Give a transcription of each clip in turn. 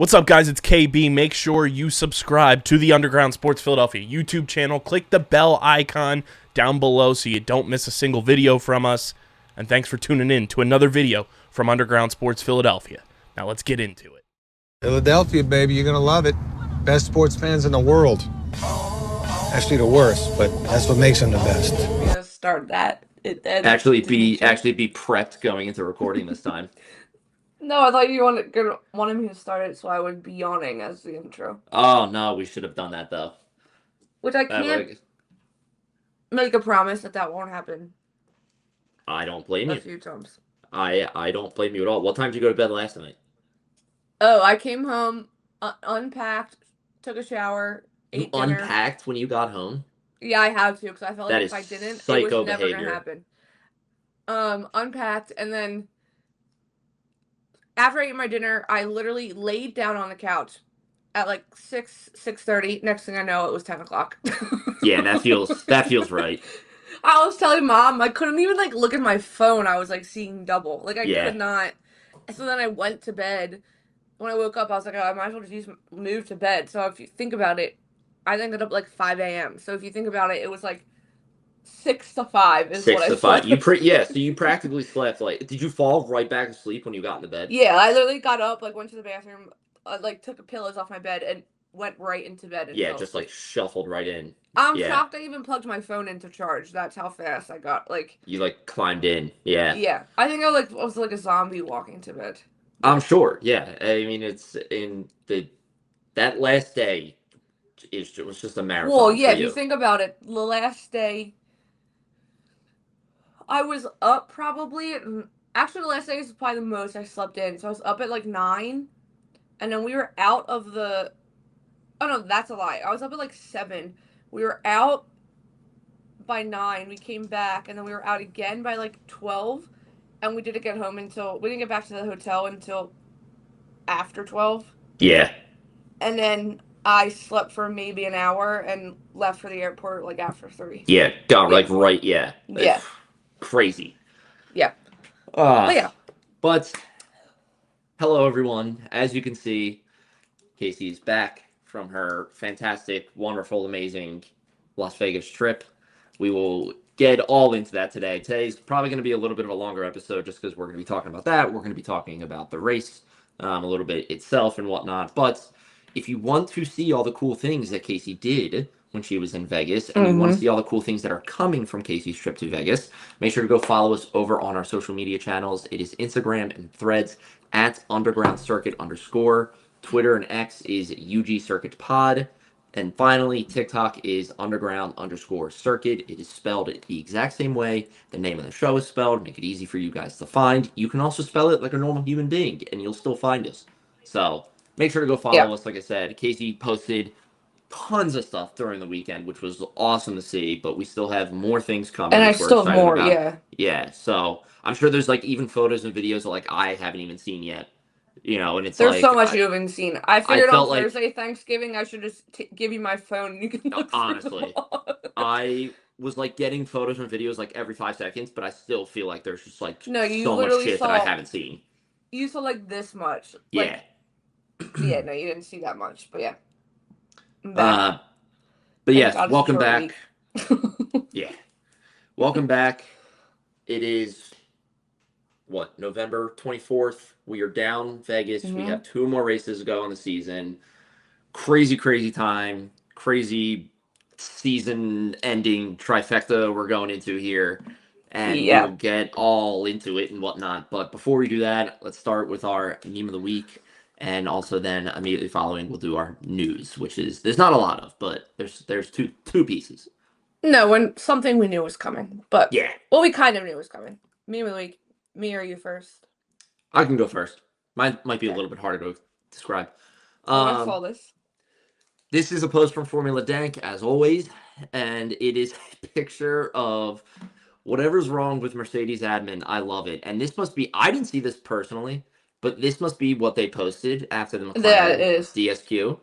What's up, guys? It's KB. Make sure you subscribe to the Underground Sports Philadelphia YouTube channel. Click the bell icon down below so you don't miss a single video from us. And thanks for tuning in to another video from Underground Sports Philadelphia. Now let's get into it. Philadelphia, baby, you're going to love it. Best sports fans in the world. Actually, the worst, but that's what makes them the best. Start that. Actually be prepped going into recording this time. No, I thought you wanted me to start it so I would be yawning as the intro. Oh no, we should have done that though. Which I can't make a promise that won't happen. I don't blame you. A few times. I don't blame you at all. What time did you go to bed last night? Oh, I came home, unpacked, took a shower, ate dinner. Unpacked when you got home? Yeah, I had to because I felt like if I didn't, it was never behavior. gonna happen. Unpacked, and then after I ate my dinner, I literally laid down on the couch at like 6:30. Next thing I know, it was 10 o'clock. Yeah, that feels right. I was telling Mom I couldn't even look at my phone. I was seeing double. I could not. So then I went to bed. When I woke up, I was like, oh, I might as well just move to bed. So if you think about it, I ended up 5 a.m. So if you think about it, it was 6 to 5 is 6 what to I 5. slept. So you practically slept did you fall right back to sleep when you got into bed? Yeah, I literally got up, went to the bathroom, took the pillows off my bed and went right into bed. And yeah, just shuffled right in. I'm shocked I even plugged my phone into charge. That's how fast I got. You climbed in. Yeah. Yeah, I think I was like a zombie walking to bed. I'm sure. Yeah, I mean it's in that last day. It was just a marathon. Well, yeah, for if you think about it, the last day, I was up probably. Actually, the last day is probably the most I slept in. So I was up at 9, and then we were out of the. Oh no, that's a lie. I was up at 7. We were out by 9. We came back, and then we were out again by 12, and we didn't get home until we didn't get back to the hotel until after 12. Yeah. And then I slept for maybe an hour and left for the airport after 3. Yeah, right, yeah. Yeah. Crazy. Yeah. But hello everyone. As you can see, Casey's back from her fantastic, wonderful, amazing Las Vegas trip. We will get all into that today. Today's probably going to be a little bit of a longer episode just because we're going to be talking about that. We're going to be talking about the race a little bit itself and whatnot. But if you want to see all the cool things that Casey did when she was in Vegas, and you want to see all the cool things that are coming from Casey's trip to Vegas, make sure to go follow us over on our social media channels. It is Instagram and Threads at Underground Circuit _. Twitter and X is UG Circuit Pod. And finally, TikTok is Underground _Circuit. It is spelled the exact same way the name of the show is spelled. Make it easy for you guys to find. You can also spell it like a normal human being, and you'll still find us. So make sure to go follow us. Like I said, Casey posted tons of stuff during the weekend, which was awesome to see, but we still have more things coming. And I still have more, Yeah, so I'm sure there's even photos and videos that I haven't even seen yet. And it's there's so much you haven't seen. I figured on Thursday, Thanksgiving, I should just give you my phone. You can look honestly, I was getting photos and videos every 5 seconds, but I still feel like there's just so much shit that I haven't seen. You saw this much. Yeah. Yeah, no, you didn't see that much, but yeah. But yes, welcome back. Yeah. Welcome back. It is November 24th. We are down Vegas. We have 2 more races to go in the season. Crazy time. Crazy season ending trifecta we're going into here. And we'll get all into it and whatnot. But before we do that, let's start with our meme of the week. And also then immediately following, we'll do our news, which is, there's not a lot of, but there's two pieces. No, when something we knew was coming. But yeah. Well, we kind of knew was coming. Meme of the week. Me or you first? I can go first. Mine might be a little bit harder to describe. I saw this. This is a post from Formula Dank, as always, and it is a picture of whatever's wrong with Mercedes admin. I love it. And this must be, I didn't see this personally, but this must be what they posted after the McLaren DSQ.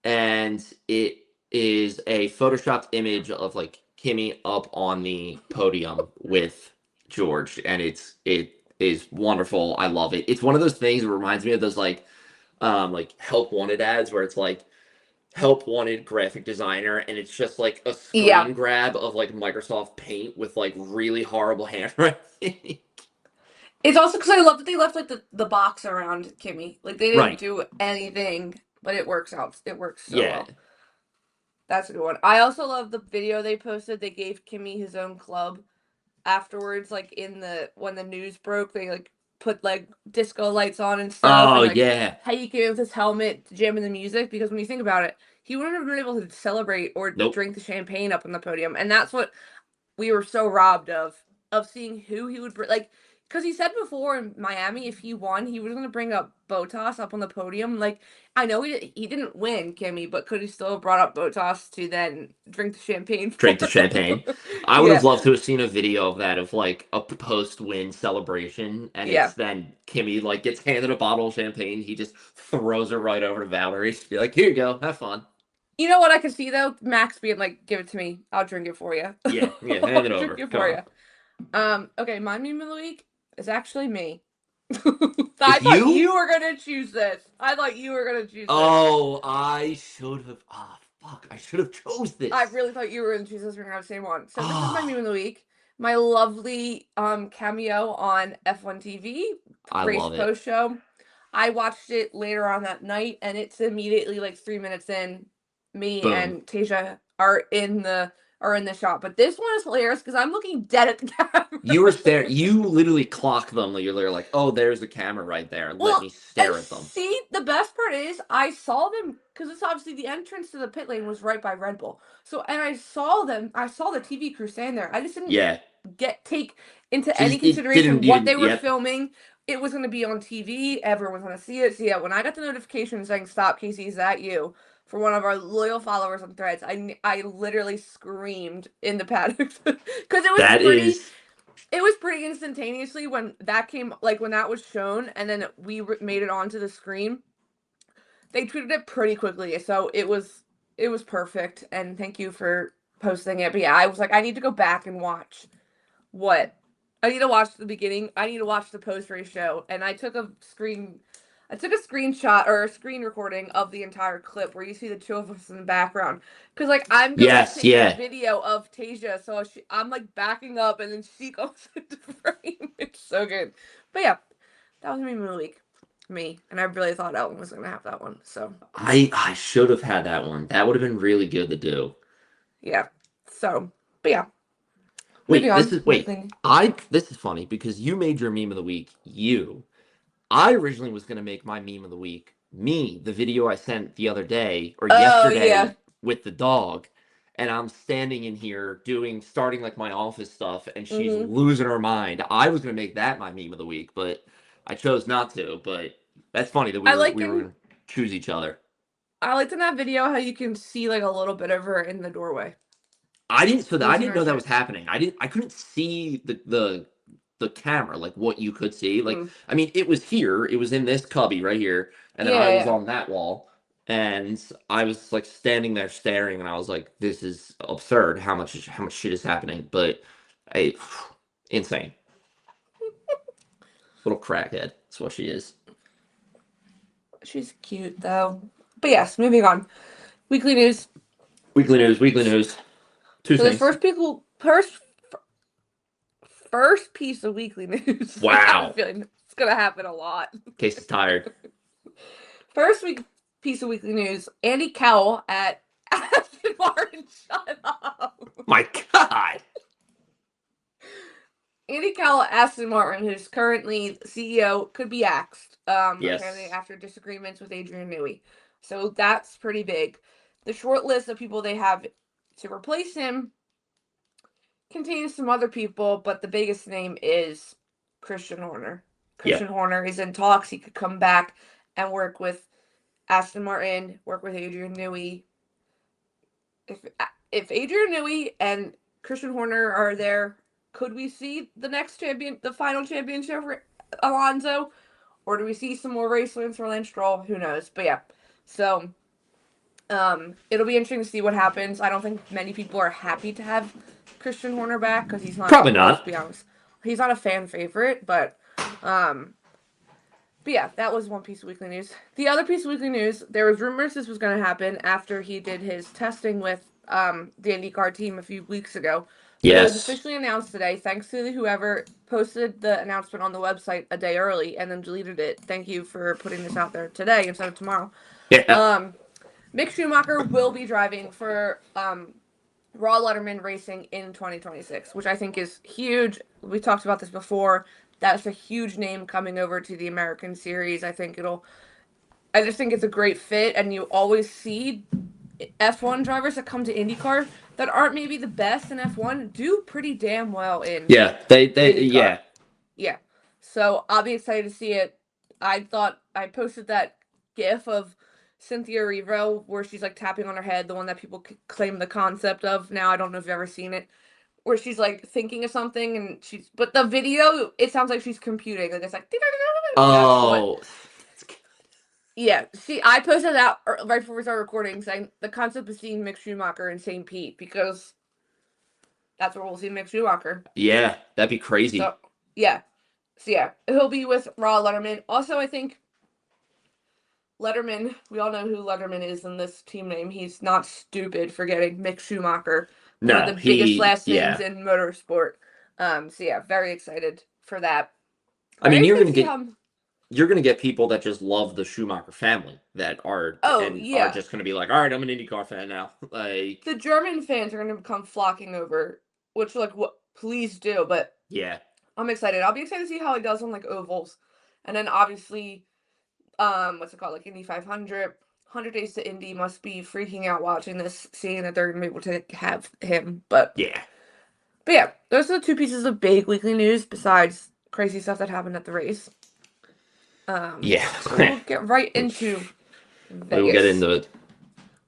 And it is a photoshopped image of Kimi up on the podium with George, and it is wonderful. I love it. It's one of those things that reminds me of those like help wanted ads where it's like help wanted graphic designer, and it's just like a Yeah. screen grab of like Microsoft Paint with like really horrible handwriting. It's also because I love that they left like the box around Kimmy. Like they didn't Right. do anything, but it works out. It works so Yeah. well. That's a good one. I also love the video they posted. They gave Kimmy his own club afterwards, like when the news broke, they like put like disco lights on and stuff, Oh and like yeah. how you came with his helmet jamming the music, because when you think about it, he wouldn't have been able to celebrate or Nope. drink the champagne up on the podium, and that's what we were so robbed of seeing who he would bring. Like, because he said before in Miami, if he won, he was going to bring up Botas up on the podium. Like, I know he didn't win, Kimmy, but could he still have brought up Botas to then drink the champagne for Drink the him? champagne. I would Yeah. have loved to have seen a video of that, of like a post-win celebration, and Yeah. it's then Kimmy like gets handed a bottle of champagne, he just throws it right over to Valerie, be like, "Here you go, have fun." You know what I can see though? Max being like, "Give it to me. I'll drink it for you." Yeah, hand it I'll over. drink it Come for on. you. Okay, my meme of the week is actually me. I It's thought you? you were gonna choose this. I thought you were gonna choose this. Oh, I should have. Ah, fuck! I should have chose this. I really thought you were gonna choose this. We're gonna have the same one. So this is my Ah, meme of the week. My lovely cameo on F1 TV I race love it. post show. I watched it later on that night, and it's immediately like 3 minutes in. Me Boom. and Tasia are in the shot, but this one is hilarious because I'm looking dead at the camera. You were staring. You literally clock them. You're literally like, "Oh, there's the camera right there. Let me stare at them." See, the best part is I saw them because it's obviously the entrance to the pit lane was right by Red Bull. So, and I saw them. I saw the TV crew standing there. I just didn't Yeah. take into Just, any it consideration didn't what even. they were Yep. filming. It was going to be on TV. Everyone was going to see it. So yeah, when I got the notification saying "Stop, Casey, is that you?" for one of our loyal followers on Threads, I literally screamed in the paddock because That is. it was pretty instantaneously when that came, like when that was shown, and then we made it onto the screen. They tweeted it pretty quickly, so it was perfect. And thank you for posting it. But yeah, I was like, I need to go back and watch what I need to watch the beginning. I need to watch the post race show, and I took a screenshot or a screen recording of the entire clip where you see the two of us in the background. Because, like, I'm going to Yes. take Yeah. a video of Tasia, so I'm, like, backing up, and then she goes into frame. It's so good. But, yeah, that was me in the week. Me. And I really thought Ellen was going to have that one, so. I should have had that one. That would have been really good to do. Yeah. So, but, yeah. Wait, Moving on. this is funny because you made your meme of the week. I originally was going to make my meme of the week me, the video I sent the other day or yesterday yeah. with the dog, and I'm standing in here starting like my office stuff, and she's losing her mind. I was going to make that my meme of the week, but I chose not to. But that's funny that we were going to choose each other. I liked in that video how you can see like a little bit of her in the doorway. I didn't know that was happening. I couldn't see the camera, like what you could see. Like, I mean, it was here, it was in this cubby right here, and then I was on that wall, and I was like standing there staring, and I was like, this is absurd how much shit is happening. But insane. Little crackhead. That's what she is. She's cute though. But yes, moving on. Weekly news. Two things. The first piece of weekly news. Wow. I have a feeling it's gonna happen a lot. Case is tired. First piece of weekly news. Andy Cowell at Aston Martin. Shut up. My God. Andy Cowell at Aston Martin, who's currently CEO, could be axed. Yes. Apparently after disagreements with Adrian Newey. So that's pretty big. The short list of people they have to replace him contains some other people, but the biggest name is Christian Horner. Christian Horner is in talks. He could come back and work with Aston Martin, work with Adrian Newey. If Adrian Newey and Christian Horner are there, could we see the final championship for Alonso? Or do we see some more race wins for Lance Stroll? Who knows? But yeah. So it'll be interesting to see what happens. I don't think many people are happy to have Christian Horner back because he's not. Probably not. Let's be honest, he's not a fan favorite. But But yeah, that was one piece of weekly news. The other piece of weekly news, there was rumors this was going to happen after he did his testing with the IndyCar team a few weeks ago. But it was Yes. officially announced today, thanks to whoever posted the announcement on the website a day early and then deleted it. Thank you for putting this out there today instead of tomorrow. Yeah. Mick Schumacher will be driving for Raw Letterman Racing in 2026, which I think is huge. We talked about this before. That's a huge name coming over to the American series. I just think it's a great fit, and you always see F1 drivers that come to IndyCar that aren't maybe the best in F1 do pretty damn well in Yeah. They IndyCar. yeah. Yeah. So I'll be excited to see it. I thought I posted that GIF of Cynthia Erivo where she's like tapping on her head, the one that people claim the concept of now. I don't know if you've ever seen it, where she's like thinking of something and but the video, it sounds like she's computing. Like it's like, Oh. yeah. See, I posted that right before we started recording saying the concept of seeing Mick Schumacher in St. Pete because that's where we'll see Mick Schumacher. Yeah, that'd be crazy. So, yeah. So, yeah, he'll be with Raw Letterman. Also, I think Letterman, we all know who Letterman is in this team name. He's not stupid for getting Mick Schumacher. One of the biggest last names in motorsport. So, yeah, very excited for that. I mean, you're gonna get people that just love the Schumacher family that are are just gonna be like, all right, I'm an IndyCar fan now. Like the German fans are gonna come flocking over, which what please do. But yeah, I'm excited. I'll be excited to see how he does on like ovals, and then obviously, what's it called, like Indy 500. 100 Days to Indy must be freaking out watching this, seeing that they're gonna be able to have him. But yeah, those are the two pieces of big weekly news besides crazy stuff that happened at the race. So we'll get right into Vegas. We'll get into it.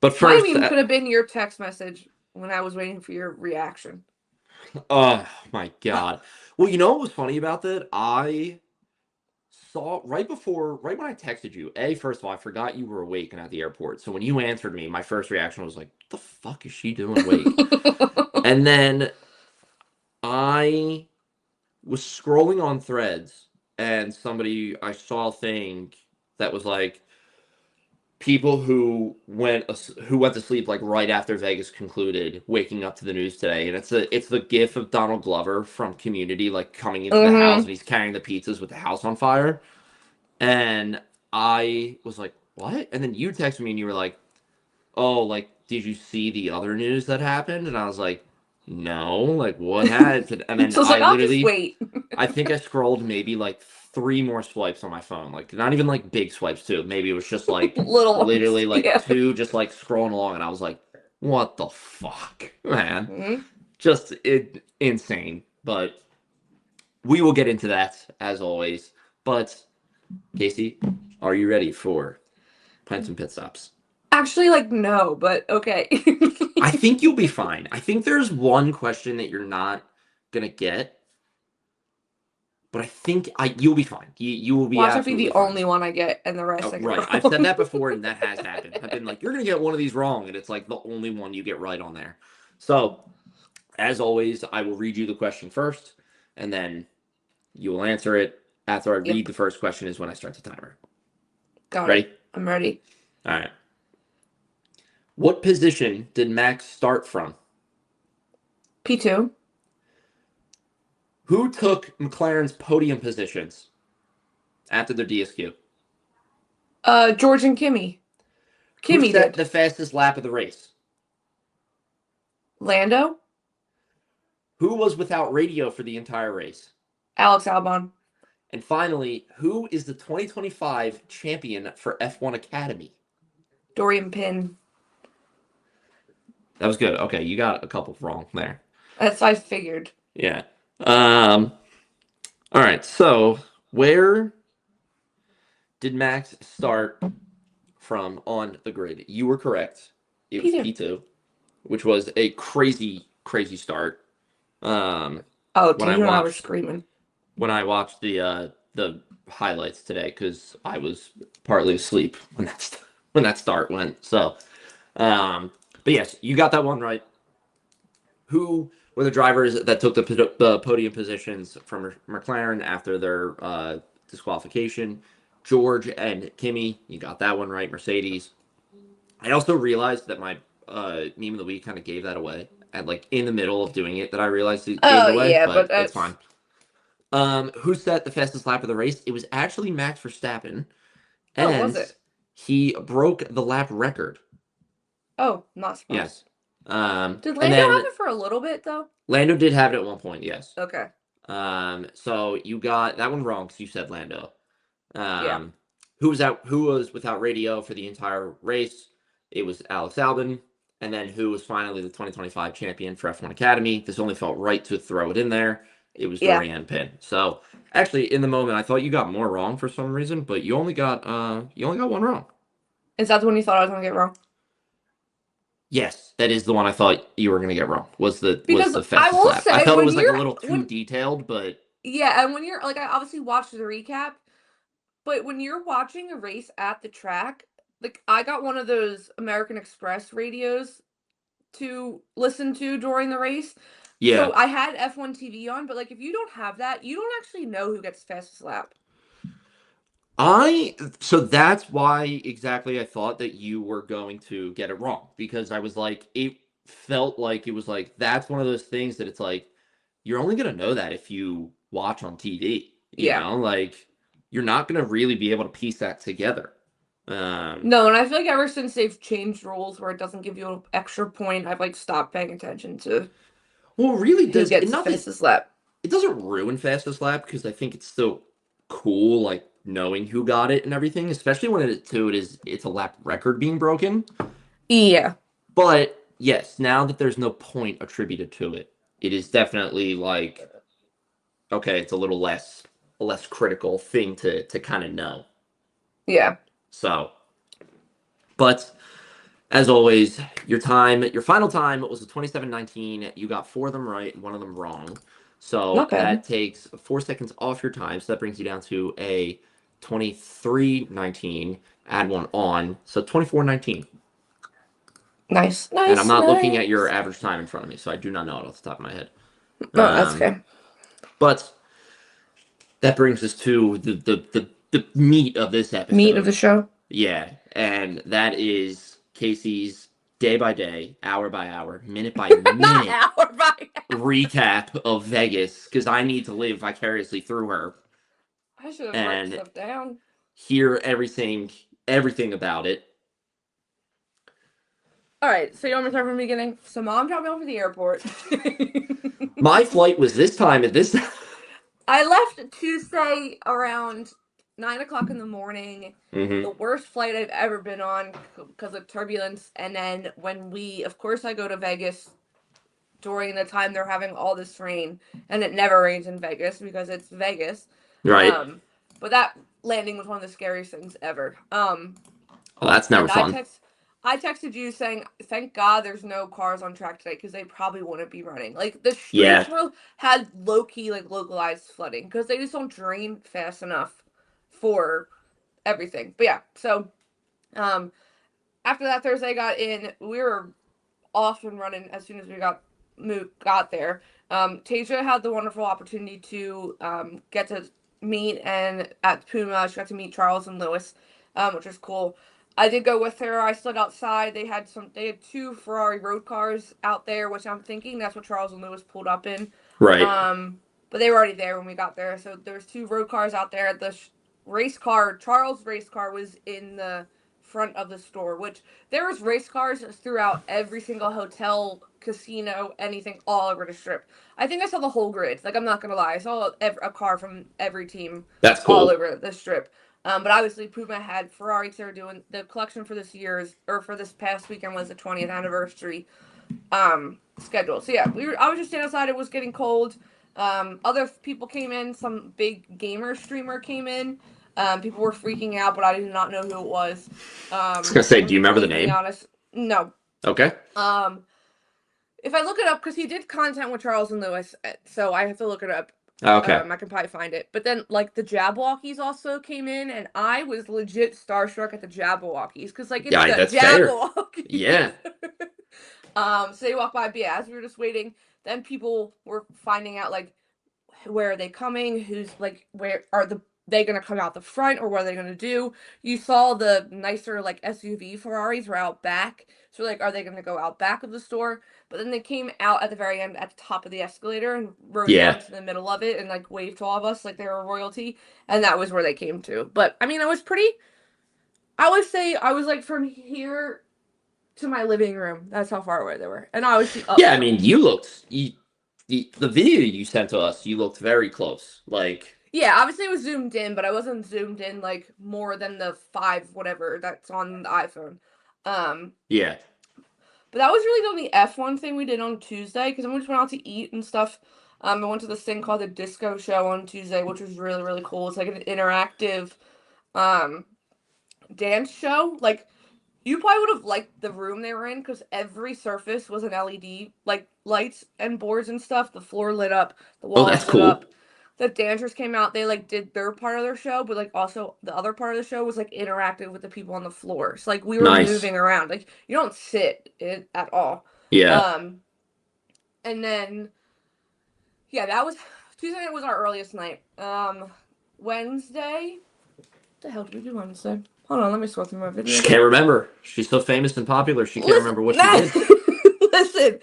But first, my meme could have been your text message when I was waiting for your reaction. Oh my god! Well, you know what was funny about that? I saw right when I texted you. First of all, I forgot you were awake and at the airport. So when you answered me, my first reaction was like, "What the fuck is she doing awake?" And then I was scrolling on Threads. And I saw a thing that was like people who went to sleep like right after Vegas concluded, waking up to the news today, and it's the gif of Donald Glover from Community like coming into the house and he's carrying the pizzas with the house on fire, and I was like, what? And then you texted me and you were like, oh, like did you see the other news that happened? And I was like, no, like what happened? And then so I I'll just wait. I think I scrolled maybe like 3 more swipes on my phone, like not even like big swipes too. Maybe it was just like literally like 2 just like scrolling along, and I was like, what the fuck, man? Just insane. But we will get into that as always. But Casey, are you ready for Pints and Pit Stops? Actually, like, no, but okay. I think you'll be fine. I think there's one question that you're not gonna get, but I think you'll be fine. You will be. Watch it be the only one I get, and the rest I get wrong. I've said that before, and that has happened. I've been like, you're gonna get one of these wrong, and it's like the only one you get right on there. So, as always, I will read you the question first, and then you will answer it after I read the first question. Is when I start the timer. Got it. I'm ready. All right. What position did Max start from? P2. Who took McLaren's podium positions after their DSQ? George and Kimmy. Who set the fastest lap of the race? Lando. Who was without radio for the entire race? Alex Albon. And finally, who is the 2025 champion for F1 Academy? Dorian Pin. That was good. Okay, you got a couple wrong there. That's what I figured. Yeah. All right. So, where did Max start from on the grid? You were correct. It was P2, which was a crazy start. Oh, I was screaming when I watched the highlights today because I was partly asleep when that start went. So, but yes, you got that one right. Who were the drivers that took the podium positions from McLaren after their disqualification? George and Kimi, you got that one right, Mercedes. I also realized that my meme of the week kind of gave that away. And like in the middle of doing it, that I realized it gave it away, yeah, but but it's fine. Who set the fastest lap of the race? It was actually Max Verstappen, was and it? he broke the lap record. Oh, not surprised. Yes. Did And Lando then have it for a little bit though? Lando did have it at one point, yes. Okay. So you got that one wrong because you said Lando. Yeah. Who was without radio for the entire race? It was Alex Albon. And then who was finally the 2025 champion for F1 Academy? This only felt right to throw it in there. It was Yeah. Dorian Pin. So actually, in the moment, I thought you got more wrong for some reason, but you only got one wrong. Is that the one you thought I was gonna get wrong? Yes, that is the one I thought you were gonna get wrong. Was the Because I fastest will lap? say, I thought it when was like a you're- little too when- detailed, but Yeah, and when you're like, I obviously watched the recap, but when you're watching a race at the track, like I got one of those American Express radios to listen to during the race. yeah. So I had F1 TV on, but like if you don't have that, you don't actually know who gets fastest lap. So that's why exactly I thought that you were going to get it wrong, because I was like, it felt like it was like, that's one of those things that it's like, you're only going to know that if you watch on TV, you Yeah. know, like you're not going to really be able to piece that together. No, and I feel like ever since they've changed rules where it doesn't give you an extra point, I've like stopped paying attention to Well, it really who does. gets Not that fastest lap. it doesn't ruin fastest lap, because I think it's still cool, like knowing who got it and everything, especially when it's a lap record being broken. Yeah. But yes, now that there's no point attributed to it, it is definitely like, okay, it's a less critical thing to kind of know. Yeah. So, but as always, your final time was a 27:19. You got 4 of them right and 1 of them wrong. So Not bad. that takes 4 seconds off your time. So that brings you down to a 23:19. Add 1 on. So 24:19. Nice. And I'm not looking at your average time in front of me, so I do not know it off the top of my head. No, that's okay. But that brings us to the meat of this episode. Meat of the show. Yeah, and that is Casey's day by day, hour by hour, minute by minute hour by hour. recap of Vegas, because I need to live vicariously through her. I should have and written stuff down. Hear everything about it. All right, so you want me to start from the beginning? So Mom dropped me off at the airport. My flight was this time at this time. I left Tuesday around 9 o'clock in the morning. Mm-hmm. The worst flight I've ever been on because of turbulence. And then of course I go to Vegas during the time they're having all this rain. And it never rains in Vegas because it's Vegas. Right. But that landing was one of the scariest things ever. Well, that's never fun. I texted you saying, thank God there's no cars on track today because they probably wouldn't be running. Like, the streets had low-key, like, localized flooding because they just don't drain fast enough for everything. But yeah, so after that Thursday got in, we were off and running as soon as we got there. Tasia had the wonderful opportunity to get to meet, and at Puma, she got to meet Charles and Lewis, which was cool. I did go with her. I stood outside. They had 2 Ferrari road cars out there, which I'm thinking that's what Charles and Lewis pulled up in. Right. But they were already there when we got there. So there was 2 road cars out there. The race car, Charles' race car, was in the front of the store, which there was race cars throughout every single hotel, casino, anything, all over the strip. I think I saw the whole grid. Like, I'm not going to lie. I saw a car from every team. That's cool. All over the strip. But obviously, Puma had Ferrari. They were doing the collection for for this past weekend was the 20th anniversary schedule. So yeah, I was just standing outside. It was getting cold. Other people came in. Some big gamer streamer came in. People were freaking out, but I did not know who it was. I was gonna say, do you remember the name? To be honest, no. Okay. If I look it up, because he did content with Charles and Lewis, so I have to look it up. Okay. I can probably find it. But then, like, the Jabberwockies also came in, and I was legit starstruck at the Jabberwockies, because, like, it's that's the fair. Jabberwockies. Yeah. So they walked by, but yeah, as we were just waiting, then people were finding out, like, where are they coming, who's, like, where are the they going to come out the front or what are they going to do? You saw the nicer like SUV Ferraris were out back. So like, are they going to go out back of the store? But then they came out at the very end at the top of the escalator and rode down to the middle of it and like waved to all of us like they were royalty. And that was where they came to. But I mean, I would say I was like from here to my living room. That's how far away they were. And I was Yeah, I mean, the video you sent to us, you looked very close. Like, yeah, obviously it was zoomed in, but I wasn't zoomed in like more than the 5 whatever that's on the iPhone. Yeah. But that was really the only F1 thing we did on Tuesday because then we just went out to eat and stuff. I went to this thing called the Disco Show on Tuesday, which was really, really cool. It's like an interactive dance show. Like, you probably would have liked the room they were in because every surface was an LED, like lights and boards and stuff. The floor lit up, the walls that's lit cool. up. The dancers came out. They like did their part of their show, but like also the other part of the show was like interactive with the people on the floor. So like we were moving around. Like you don't sit at all. Yeah. And then yeah, that was Tuesday night was our earliest night. Wednesday. What the hell did we do Wednesday? Hold on, let me scroll through my video. She can't remember. She's so famous and popular. She can't remember what she did. Listen,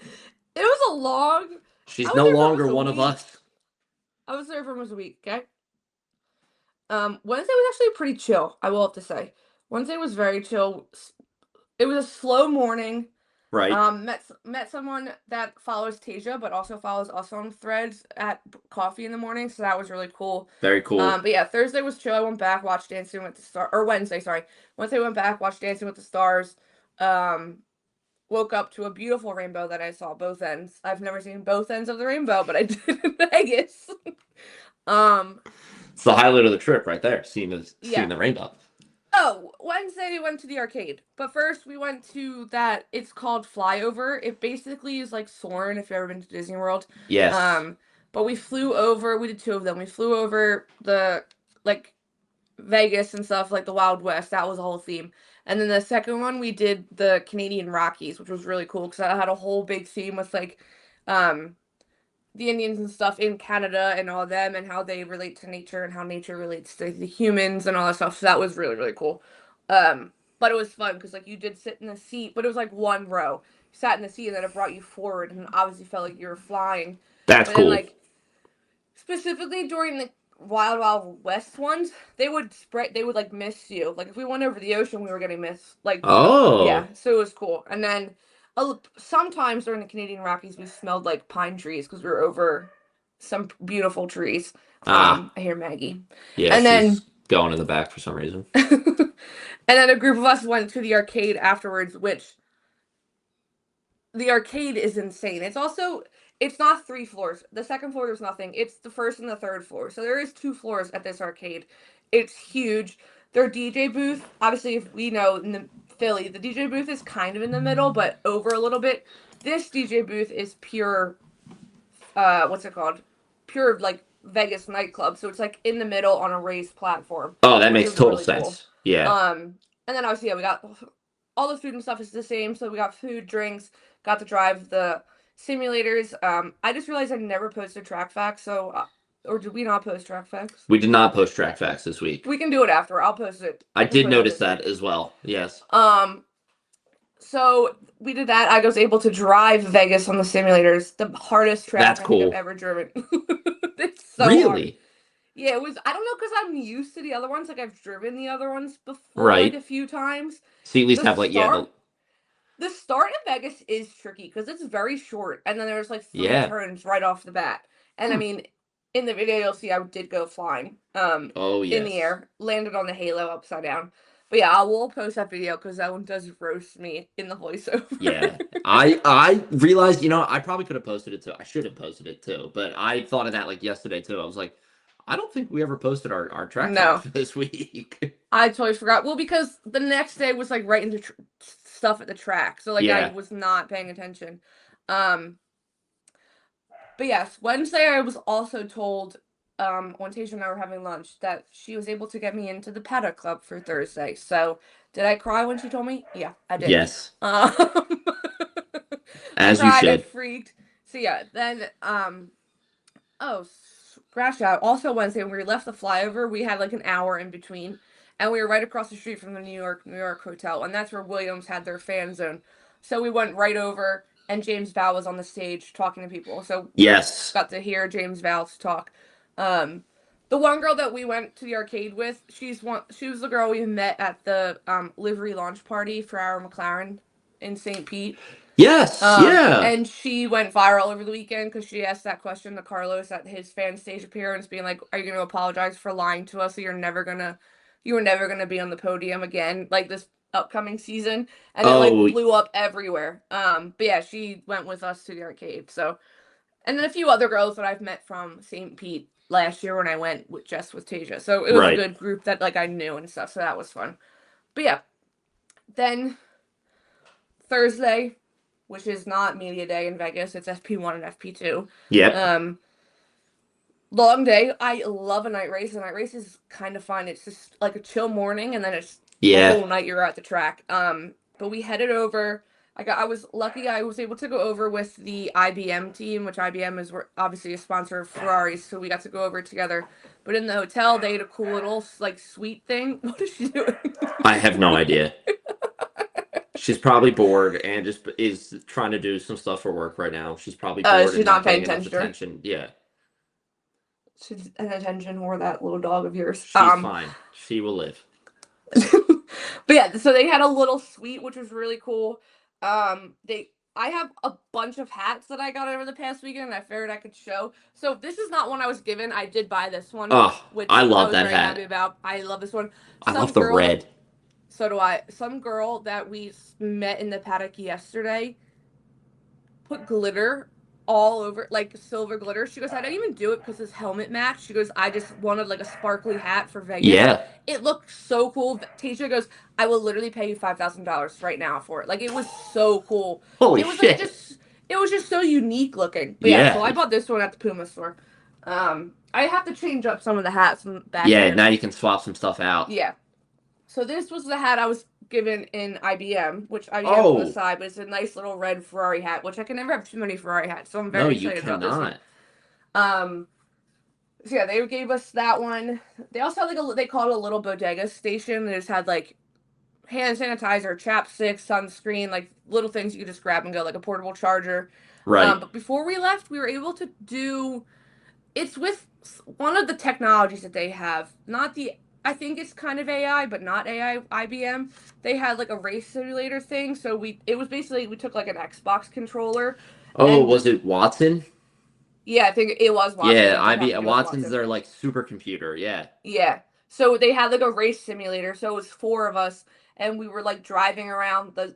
it was a long. She's no longer one of us. I was there for almost a week, okay? Wednesday was actually pretty chill, I will have to say. Wednesday was very chill. It was a slow morning. Right. Met someone that follows Tasia, but also follows us on Threads at coffee in the morning, so that was really cool. Very cool. But yeah, Thursday was chill. I went back, watched Dancing with the Stars, or Wednesday, sorry. Wednesday I went back, watched Dancing with the Stars. Woke up to a beautiful rainbow that I saw both ends. I've never seen both ends of the rainbow, but I did in Vegas. It's the highlight of the trip right there, seeing the rainbow. Oh, Wednesday we went to the arcade. But first we went to that, it's called Flyover. It basically is like Soarin' if you've ever been to Disney World. Yes. But we flew over, we did 2 of them. We flew over the, like, Vegas and stuff, like the Wild West. That was the whole theme. And then the second one, we did the Canadian Rockies, which was really cool because I had a whole big theme with, like, the Indians and stuff in Canada and all of them and how they relate to nature and how nature relates to the humans and all that stuff. So that was really, really cool. But it was fun because, like, you did sit in the seat, but it was, like, 1 row. You sat in the seat and then it brought you forward and obviously felt like you were flying. That's cool. Then, like, specifically during the Wild Wild West ones, they would like miss you. Like if we went over the ocean, we were getting missed. Like yeah, so it was cool. And then sometimes during the Canadian Rockies, we smelled like pine trees because we were over some beautiful trees. I hear Maggie. Yeah, and she's going in the back for some reason. And then a group of us went to the arcade afterwards, which the arcade is insane. It's not 3 floors. The second floor, there's nothing. It's the first and the third floor. So there is 2 floors at this arcade. It's huge. Their DJ booth, obviously, if we know in the Philly, the DJ booth is kind of in the middle, but over a little bit. This DJ booth is pure, what's it called? Pure, like, Vegas nightclub. So it's, like, in the middle on a raised platform. Oh, that makes total sense. Cool. Yeah. And then, obviously, yeah, we got all the food and stuff is the same. So we got food, drinks, got to drive the simulators. I just realized I never posted track facts, so or did we not post track facts? We did not post track facts this week. We can do it after. I'll post it. I did notice that as well. Yes. So we did that. I was able to drive Vegas on the simulators. The hardest track I think I've ever driven. It's so hard. Yeah, it was. I don't know because I'm used to the other ones. Like I've driven the other ones before, like a few times. So you at least have like The start of Vegas is tricky because it's very short, and then there's like 3 turns right off the bat. And I mean, in the video you'll see I did go flying. In the air, landed on the halo upside down. But yeah, I will post that video because that one does roast me in the voiceover. Yeah, I realized I probably could have posted it too. I should have posted it too, but I thought of that like yesterday too. I was like, I don't think we ever posted our track facts this week. I totally forgot. Well, because the next day was like right into stuff at the track, so like I was not paying attention. But yes, Wednesday I was also told when Tasia and I were having lunch that she was able to get me into the Paddock Club for Thursday. So did I cry when she told me? Yeah, I did. Yes. As you should. I freaked. So yeah, then crash out. Also Wednesday, when we left the flyover, we had like an hour in between, and we were right across the street from the New York hotel, and that's where Williams had their fan zone. So we went right over, and James Val was on the stage talking to people. So we got to hear James Val's talk. The one girl that we went to the arcade with, she was the girl we met at the livery launch party for our McLaren in St. Pete. Yes, yeah. And she went viral over the weekend because she asked that question to Carlos at his fan stage appearance, being like, "Are you going to apologize for lying to us? So you were never gonna be on the podium again, like this upcoming season?" And it like blew up everywhere. But yeah, she went with us to the arcade. So, and then a few other girls that I've met from St. Pete last year when I went with Tasia. So it was a good group that like I knew and stuff. So that was fun. But yeah, then Thursday, which is not media day in Vegas, it's FP1 and FP2. Yeah. Long day. I love a night race. The night race is kind of fun. It's just like a chill morning, and then it's the whole night you're at the track. But we headed over. I was lucky. I was able to go over with the IBM team, which IBM is obviously a sponsor of Ferrari, so we got to go over together. But in the hotel, they had a cool little like suite thing. What is she doing? I have no idea. She's probably bored and just is trying to do some stuff for work right now. She's probably bored. She's not paying attention. Yeah. She's an attention whore, that little dog of yours. She's fine. She will live. But yeah, so they had a little suite, which was really cool. I have a bunch of hats that I got over the past weekend, and I figured I could show. So this is not one I was given. I did buy this one. Which I love that hat. Happy about. I love this one. I love the red. So do I. Some girl that we met in the paddock yesterday put glitter all over, like silver glitter. She goes, "I didn't even do it because his helmet matched." She goes, "I just wanted like a sparkly hat for Vegas." Yeah. It looked so cool. Tasia goes, "I will literally pay you $5,000 right now for it." Like, it was so cool. Holy shit. Like, it was just so unique looking. But yeah, so I bought this one at the Puma store. I have to change up some of the hats from back then. Now you can swap some stuff out. Yeah. So this was the hat I was given in IBM, which IBM on the side, but it's a nice little red Ferrari hat, which I can never have too many Ferrari hats, so I'm very excited about this one. So yeah, they gave us that one. They also had they called it a little bodega station. They just had like hand sanitizer, chapstick, sunscreen, like little things you could just grab and go, like a portable charger. Right. But before we left, we were able to do. It's with one of the technologies that they have, not the. I think it's kind of AI, but not AI IBM. They had like a race simulator thing, so it was basically we took like an Xbox controller. Was it Watson? Yeah, I think it was Watson. Yeah, Watson's their like supercomputer. Yeah. Yeah. So they had like a race simulator. So it was 4 of us, and we were like driving around a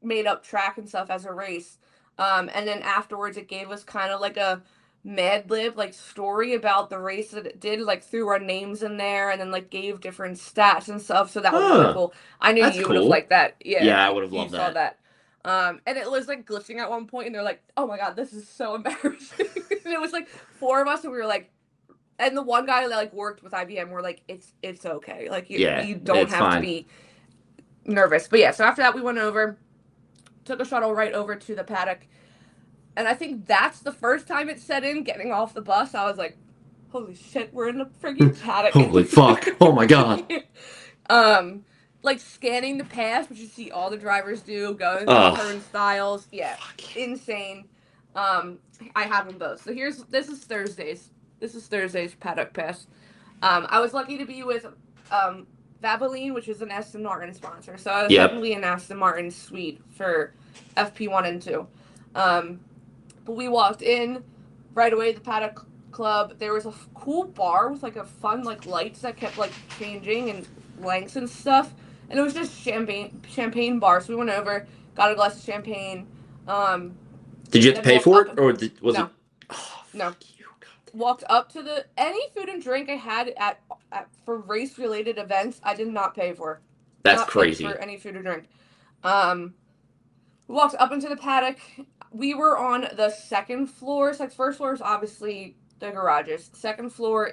made up track and stuff as a race. And then afterwards, it gave us kind of like a Mad Lib like story about the race that it did, like threw our names in there and then like gave different stats and stuff. So that was really cool. I knew you would have liked that. Yeah, I would have loved that. Saw that. And it was like glitching at one point, and they're like, "Oh my god, this is so embarrassing." And it was like 4 of us, and we were like, and the one guy that like worked with IBM, we're like, it's okay, like you don't have to be nervous. But yeah, so after that we went over, took a shuttle right over to the paddock. And I think that's the first time it set in, getting off the bus. I was like, holy shit, we're in the freaking paddock. Holy fuck. Oh my god. Like scanning the pass, which you see all the drivers do, going through turnstiles. Yeah, insane. I have them both. So this is Thursday's. This is Thursday's paddock pass. I was lucky to be with Valvoline, which is an Aston Martin sponsor. So I was definitely in Aston Martin suite for FP1 and 2. But we walked in right away, the Paddock Club. There was a cool bar with like a fun like lights that kept like changing and lengths and stuff. And it was just champagne bar. So we went over, got a glass of champampagne. Did you have to pay for it, or was it? Oh, no. Walked up to any food and drink I had at for race related events, I did not pay for. That's crazy. For any food or drink. We walked up into the paddock. We were on the second floor. So first floor is obviously the garages. Second floor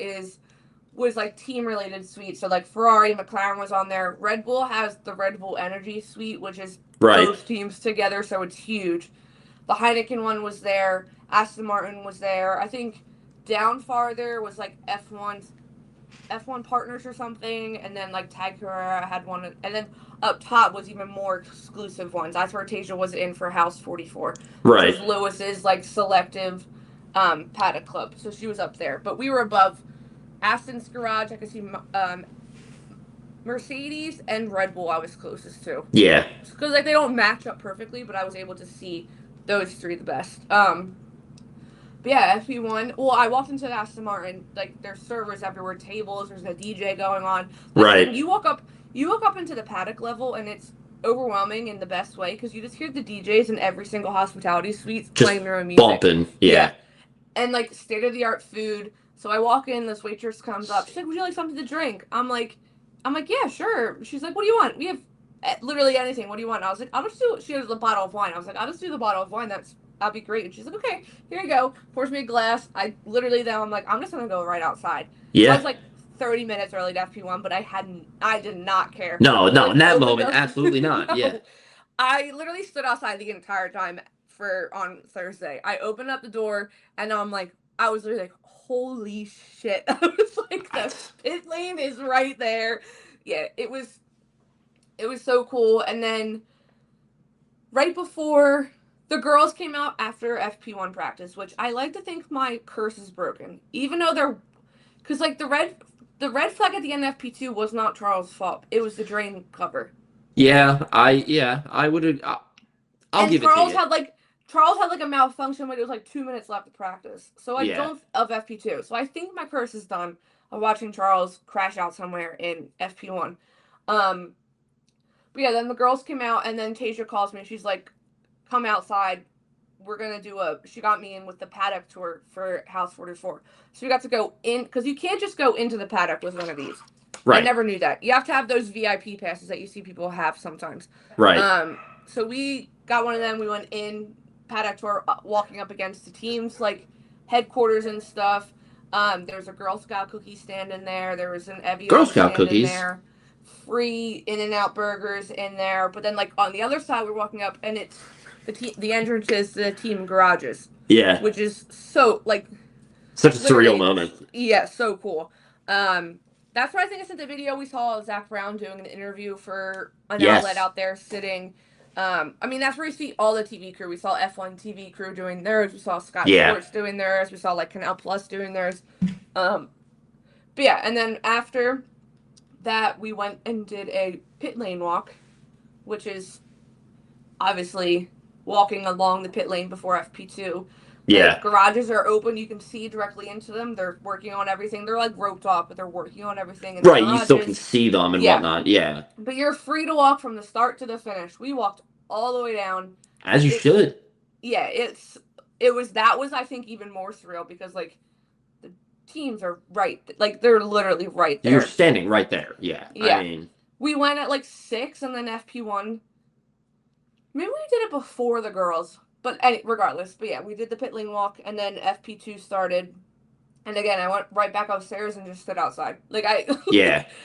was like team related suites. So like Ferrari, McLaren was on there. Red Bull has the Red Bull Energy Suite, which is those teams together, so it's huge. The Heineken one was there. Aston Martin was there. I think down farther was like F1 partners or something, and then like Tag Heuer had one, and then up top was even more exclusive ones. That's where Tasia was in for House 44, Right. which was Lewis's like selective paddock club. So she was up there, but we were above Aston's garage. I could see Mercedes and Red Bull. I was closest to. Yeah. Because like they don't match up perfectly, but I was able to see those three the best. But yeah, FP1. Well, I walked into the Aston Martin, like there's servers everywhere, tables. There's a DJ going on. Right. You walk up into the paddock level, and it's overwhelming in the best way because you just hear the DJs in every single hospitality suite playing their own music, bumping. Yeah. And like state of the art food. So I walk in, this waitress comes up. She's like, "Would you like something to drink?" I'm like, "Yeah, sure." She's like, "What do you want?" We have literally anything. What do you want? I was like, "I'll just do." She has a bottle of wine. I was like, "I'll just do the bottle of wine. That'd be great." And she's like, "Okay, here you go." Pours me a glass. I literally then I'm like, "I'm just gonna go right outside." Yeah. So I was like 30 minutes early to FP1, but I did not care. No, Like, in that moment, absolutely not. No. Yeah. I literally stood outside the entire time on Thursday. I opened up the door and I'm like, I was literally like, holy shit. I was like, the pit lane is right there. Yeah, it was so cool. And then right before the girls came out after FP1 practice, which I like to think my curse is broken, even though because like the red flag at the end of FP2 was not Charles' fault. It was the drain cover. Yeah, I would. I'll give Charles it to you. Charles had like a malfunction when it was like 2 minutes left to practice. So I Yeah. don't of FP2. So I think my curse is done of watching Charles crash out somewhere in FP1. But yeah, then the girls came out and then Tasia calls me. She's like, "Come outside. We're gonna do she got me in with the paddock tour for House 44. So we got to go in because you can't just go into the paddock with one of these. Right. I never knew that. You have to have those VIP passes that you see people have sometimes. Right. So we got one of them. We went in paddock tour, walking up against the teams like headquarters and stuff. There was a Girl Scout cookie stand in there. There was an Evian Girl Scout stand cookies. in there. Free In-N-Out burgers in there. But then like on the other side, we're walking up and it's the entrance is the team garages. Yeah. Which is so like such a surreal moment. Yeah, so cool. That's why I think I sent the video. We saw Zach Brown doing an interview for an outlet out there sitting. I mean, that's where you see all the TV crew. We saw F1 TV crew doing theirs. We saw Scott Sports doing theirs. We saw like Canal Plus doing theirs. But yeah, and then after that, we went and did a pit lane walk, which is obviously walking along the pit lane before FP2. Yeah. The garages are open. You can see directly into them. They're working on everything. They're like roped off, but they're working on everything. In right, you still can see them and whatnot. Yeah. But you're free to walk from the start to the finish. We walked all the way down. As you should. Yeah, that was I think even more surreal because like the teams are right, like they're literally right there. You're standing right there. Yeah. I mean, we went at like 6 and then FP1. Maybe we did it before the girls. But regardless, yeah, we did the pit lane walk, and then FP2 started, and again, I went right back upstairs and just stood outside. Like I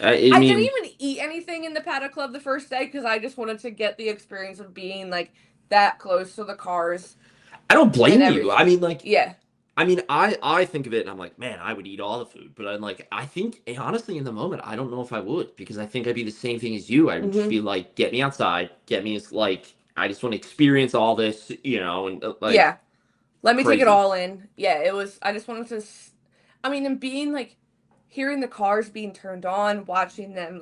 didn't even eat anything in the paddock club the first day because I just wanted to get the experience of being like that close to the cars. I don't blame you. I mean, like, yeah. I mean, I think of it and I'm like, man, I would eat all the food, but I'm like, I think honestly in the moment, I don't know if I would because I think I'd be the same thing as you. I would just be like, get me outside, get me like. I just want to experience all this, and like. Yeah. Let me take it all in. Yeah, it was. I just wanted to. I mean, and being like, hearing the cars being turned on, watching them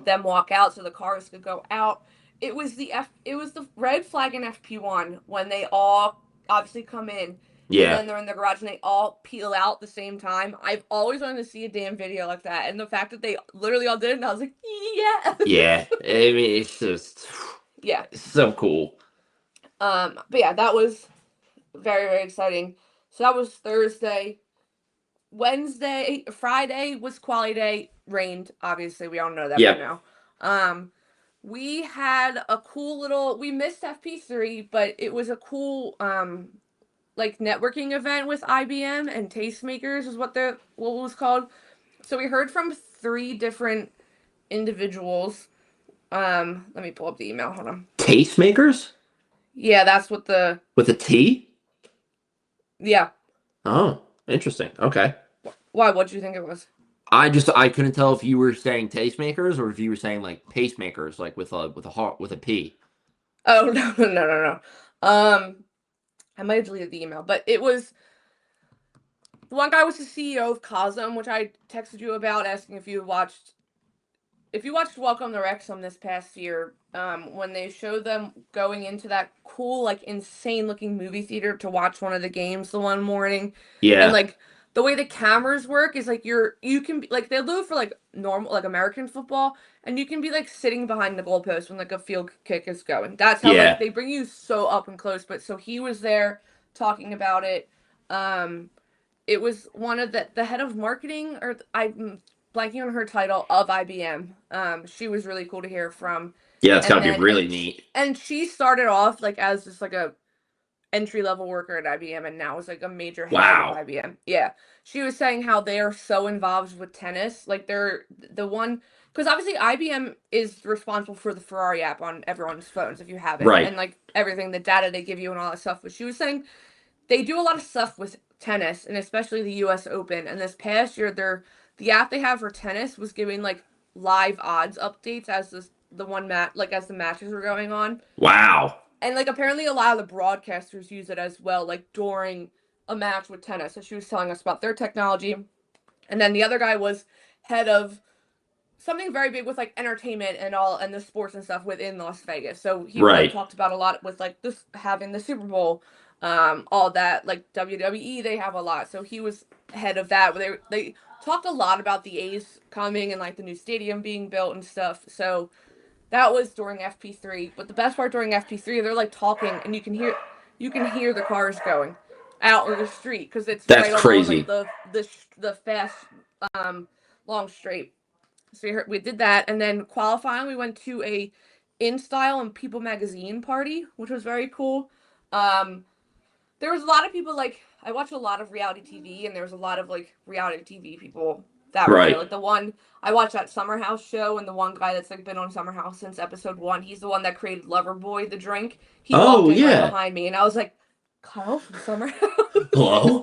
them walk out so the cars could go out. It was the red flag in FP1 when they all obviously come in. Yeah. And then they're in the garage and they all peel out at the same time. I've always wanted to see a damn video like that, and the fact that they literally all did it, and I was like, yeah. Yeah. I mean, it's just. Yeah. So cool. But yeah, that was very, very exciting. So that was Thursday. Friday was quali day. Rained, obviously. We all know that by now. We had a cool we missed FP3, but it was a cool, like networking event with IBM and Tastemakers is what it was called. So we heard from 3 different individuals. Let me pull up the email. Hold on. Tastemakers? Yeah, that's what with a T? Yeah. Oh, Interesting. Okay. Why? What do you think it was? I couldn't tell if you were saying tastemakers or if you were saying like pacemakers, like with a P. Oh no. I might have deleted the email, but it was the one guy was the CEO of Cosm, which I texted you about, asking if you watched Welcome to Wrexham this past year, when they showed them going into that cool, like, insane looking movie theater to watch one of the games the one morning. Yeah. And like the way the cameras work is like you can be like, they do for like normal, like American football, and you can be like sitting behind the goalpost when like a field kick is going. That's how Yeah. like they bring you so up and close. But so he was there talking about it. It was one of the head of marketing, or I'm blanking on her title, of IBM. She was really cool to hear from. Yeah, it's got And to be then really neat. and she started off like as just like a entry level worker at IBM, and now is like a major head Wow. of IBM. Yeah, she was saying how they are so involved with tennis. Like they're the one, because obviously IBM is responsible for the Ferrari app on everyone's phones if you have it, Right. and like everything, the data they give you and all that stuff. But she was saying they do a lot of stuff with tennis, and especially the U.S. Open. And this past year, the app they have for tennis was giving like live odds updates as the one match, like as the matches were going on. Wow. And like apparently a lot of the broadcasters use it as well, like during a match with tennis. So she was telling us about their technology. And then the other guy was head of something very big with like entertainment and all, and the sports and stuff within Las Vegas. So he Right. talked about a lot with like this, having the Super Bowl, all that, like WWE, they have a lot. So he was head of that. They talked a lot about the A's coming and like the new stadium being built and stuff. So that was during FP3. But the best part during FP3, they're like talking, and you can hear the cars going out on the street because it's That's right crazy. along like the fast long straight. So we did that, and then qualifying, we went to a InStyle and People magazine party, which was very cool. There was a lot of people, like, I watch a lot of reality TV, and there was a lot of like reality TV people that were there. Right. Like the one I watched that Summer House show, and the one guy that's like been on Summer House since episode 1. He's the one that created Loverboy, the drink. He Oh, walked in right yeah. behind me, and I was like, Kyle from Summer House. Hello?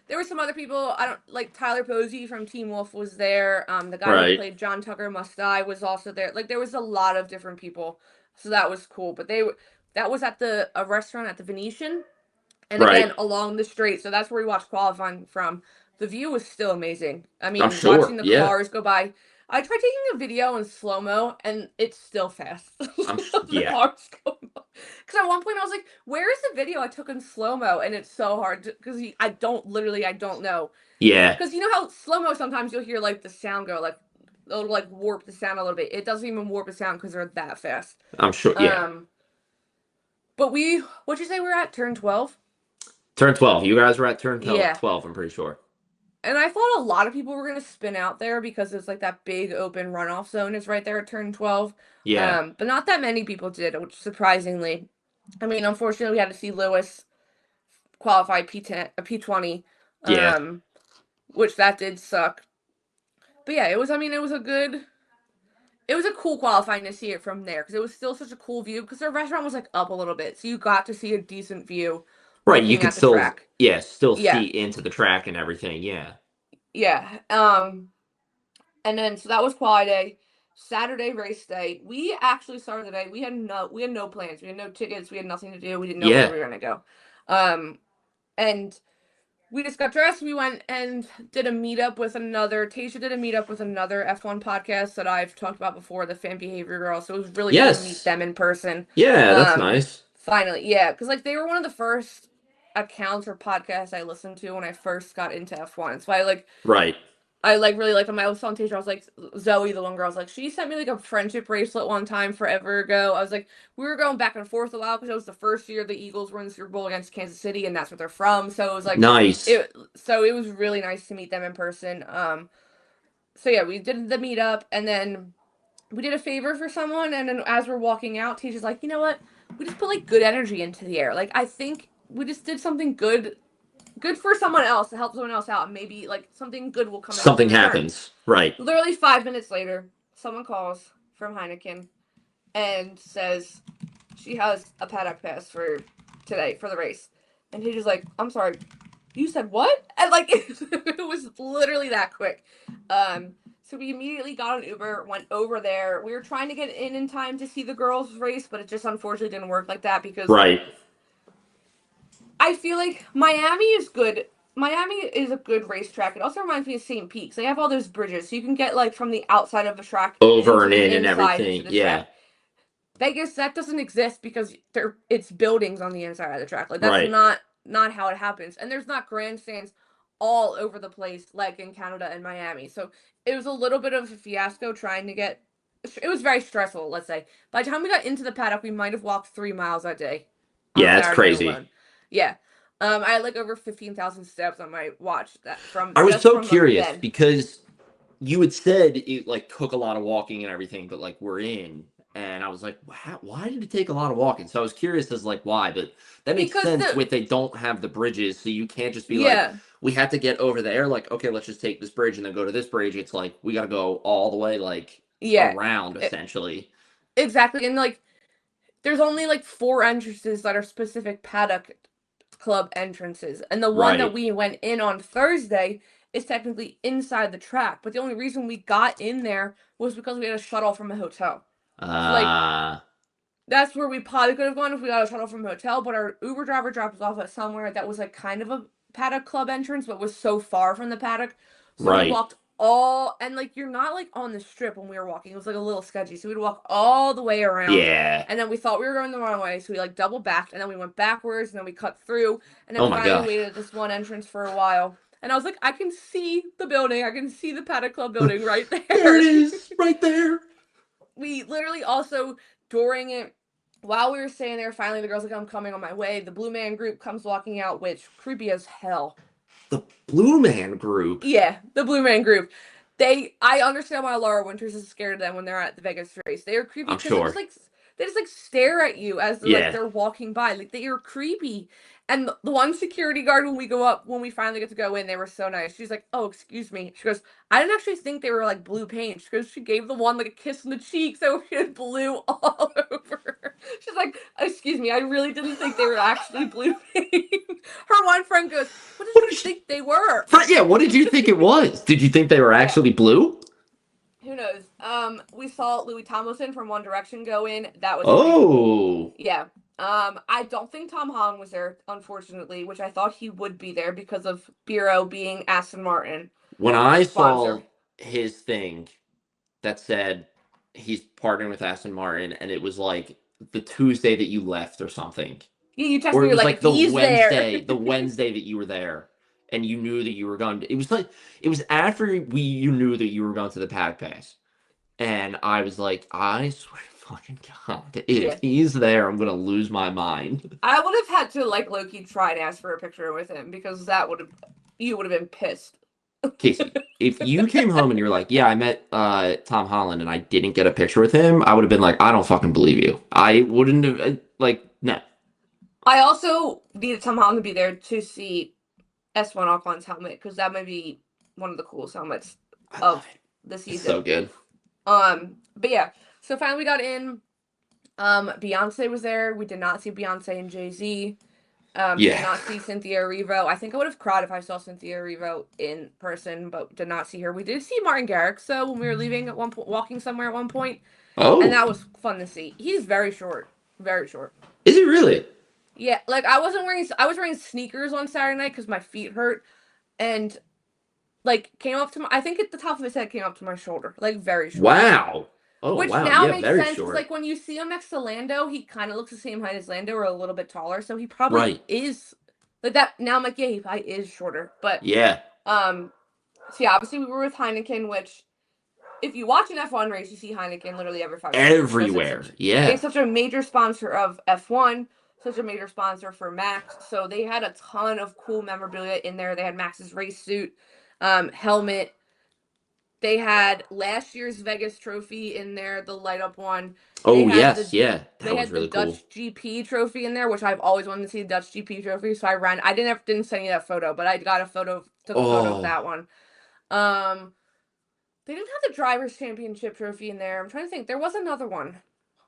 There were some other people. I don't like Tyler Posey from Teen Wolf was there. The guy who Right. played John Tucker Must Die was also there. Like there was a lot of different people, so that was cool. But that was at a restaurant at the Venetian, and Right. again along the straight. So that's where we watched qualifying from. The view was still amazing. I mean, I'm sure. watching the Yeah. cars go by. I tried taking a video in slow mo, and it's still fast. The Yeah. cars go by. Because at one point I was like, "Where is the video I took in slow mo?" And it's so hard because I don't know. Yeah. Because you know how slow mo sometimes you'll hear like the sound go like it'll like warp the sound a little bit. It doesn't even warp the sound because they're that fast. I'm sure. Yeah. But what'd you say we were at turn 12? Turn 12. You guys were at turn 12, Yeah. 12, I'm pretty sure. And I thought a lot of people were gonna spin out there because it's like that big open runoff zone is right there at turn 12. Yeah. But not that many people did, which surprisingly. I mean, unfortunately, we had to see Lewis qualify P10, P20. Yeah. Which that did suck. But yeah, it was. I mean, it was a cool qualifying to see it from there because it was still such a cool view because the restaurant was like up a little bit, so you got to see a decent view. Right. You Looking could at the still, track. still Yeah. see into the track and everything. Yeah. Yeah. And then so that was quali day. Saturday race day. We actually started the day. We had no plans. We had no tickets. We had nothing to do. We didn't know Yeah. where we were gonna go. And we just got dressed. We went and did a meetup with another. Tasha did a meetup with another F1 podcast that I've talked about before, the Fan Behavior Girl. So it was really cool to meet them in person. Yeah, that's nice. Finally, yeah, because like they were one of the first accounts or podcasts I listened to when I first got into F1. So Right. I like really liked them. I was telling Tasha, I was like, Zoe, the one girl, I was like, she sent me like a friendship bracelet one time forever ago. I was like, we were going back and forth a while because it was the first year the Eagles were in the Super Bowl against Kansas City, and that's where they're from. So it was like Nice. So it was really nice to meet them in person. So yeah, we did the meetup, and then we did a favor for someone, and then as we're walking out, Tasha's like, you know what? We just put like good energy into the air. Like I think we just did something good for someone else to help someone else out, and maybe like something good will come. Something happens, right? Literally 5 minutes later, someone calls from Heineken and says she has a paddock pass for today for the race, and he's just like, "I'm sorry, You said what? And like it was literally that quick. So we immediately got an Uber, went over there. We were trying to get in time to see the girls race, but it just unfortunately didn't work like that because Right. I feel like Miami is good. Miami is a good racetrack. It also reminds me of St. Pete's. They have all those bridges, so you can get like from the outside of the track Over into and the in and inside everything. into the Yeah. track. Vegas, that doesn't exist because it's buildings on the inside of the track. Like that's Right. not how it happens. And there's not grandstands all over the place like in Canada and Miami. So it was a little bit of a fiasco trying to get. It was very stressful. Let's say by the time we got into the paddock, we might have walked 3 miles that day. Yeah, that's crazy. Alone. Yeah. I had like over 15,000 steps on my watch. That from. I was just so from curious then. because you had said it like took a lot of walking and everything, but like we're in, and I was like, why did it take a lot of walking? So I was curious as like why, but that makes sense with they don't have the bridges, so you can't just be like, we have to get over there. Like, okay, let's just take this bridge and then go to this bridge. It's like we got to go all the way like around essentially. Exactly, and like there's only like 4 entrances that are specific Paddock Club entrances, and the one that we went in on Thursday is technically inside the track, but the only reason we got in there was because we had a shuttle from a hotel. So like that's where we probably could have gone if we got a shuttle from a hotel, but our Uber driver dropped us off at somewhere that was like kind of a Paddock Club entrance, but was so far from the paddock. So we walked and like you're not like on the strip when we were walking. It was like a little sketchy. So we'd walk all the way around. Yeah. And then we thought we were going the wrong way, so we like double backed and then we went backwards and then we cut through and then we finally waited at this one entrance for a while. And I was like, I can see the building. I can see the Paddock Club building right there. There it is, right there. We literally also during it, while we were staying there, finally the girls like, I'm coming on my way. The Blue Man Group comes walking out, which creepy as hell. The Blue Man Group? Yeah, the Blue Man Group. I understand why Laura Winters is scared of them when they're at the Vegas race. They are creepy because they just like stare at you as like they're walking by. Like they are creepy. And the one security guard when we finally get to go in, they were so nice. She's like, "Oh, excuse me." She goes, "I didn't actually think they were like blue paint." She goes, she gave the one like a kiss in the cheek, so she had blue all over her. She's like, "Excuse me, I really didn't think they were actually blue paint." Her one friend goes, "What did you think they were?" Yeah, what did you think it was? Did you think they were actually blue? Who knows? We saw Louis Tomlinson from One Direction go in. That was cool. Yeah. I don't think Tom Holland was there, unfortunately, which I thought he would be there because of Bureau being Aston Martin. When I saw his thing that said he's partnering with Aston Martin, and it was like the Tuesday that you left or something. Yeah, you texted me like the he's Wednesday, there. the Wednesday that you were there, and you knew that you were going. It was after you knew that you were going to the Paddock Pass, and I was like, I swear to fucking God, if he's there, I'm gonna lose my mind. I would have had to like low-key try and ask for a picture with him because you would have been pissed. Casey, if you came home and you're like, yeah, I met Tom Holland and I didn't get a picture with him, I would have been like, I don't fucking believe you. I wouldn't have no. I also needed Tom Holland to be there to see S1 Ocon's helmet because that might be one of the coolest helmets of the season. It's so good. But yeah, so finally we got in. Beyonce was there. We did not see Beyonce and Jay-Z. Did not see Cynthia Erivo. I think I would have cried if I saw Cynthia Erivo in person, but did not see her. We did see Martin Garrix, so when we were leaving at one point, walking somewhere at one point. Oh. And that was fun to see. He's very short. Very short. Is he really? Yeah, like I was wearing sneakers on Saturday night because my feet hurt, and like came up to my, I think at the top of his head came up to my shoulder, like very short. Wow. Oh, which wow. now yeah, makes very sense. Short. Like when you see him next to Lando, he kind of looks the same height as Lando, or a little bit taller. So he probably is like that. Now I'm like, yeah, he probably is shorter. But yeah. So yeah, obviously we were with Heineken, which if you watch an F1 race, you see Heineken literally every 5 minutes. Everywhere. It's such a major sponsor of F1. Such a major sponsor for Max. So they had a ton of cool memorabilia in there. They had Max's race suit, helmet. They had last year's Vegas trophy in there, the light up one. Oh, yes. That was really cool. They had the Dutch GP trophy in there, which I've always wanted to see the Dutch GP trophy. So I didn't send you that photo, but I got a photo of that one. They didn't have the Drivers' Championship trophy in there. I'm trying to think. There was another one,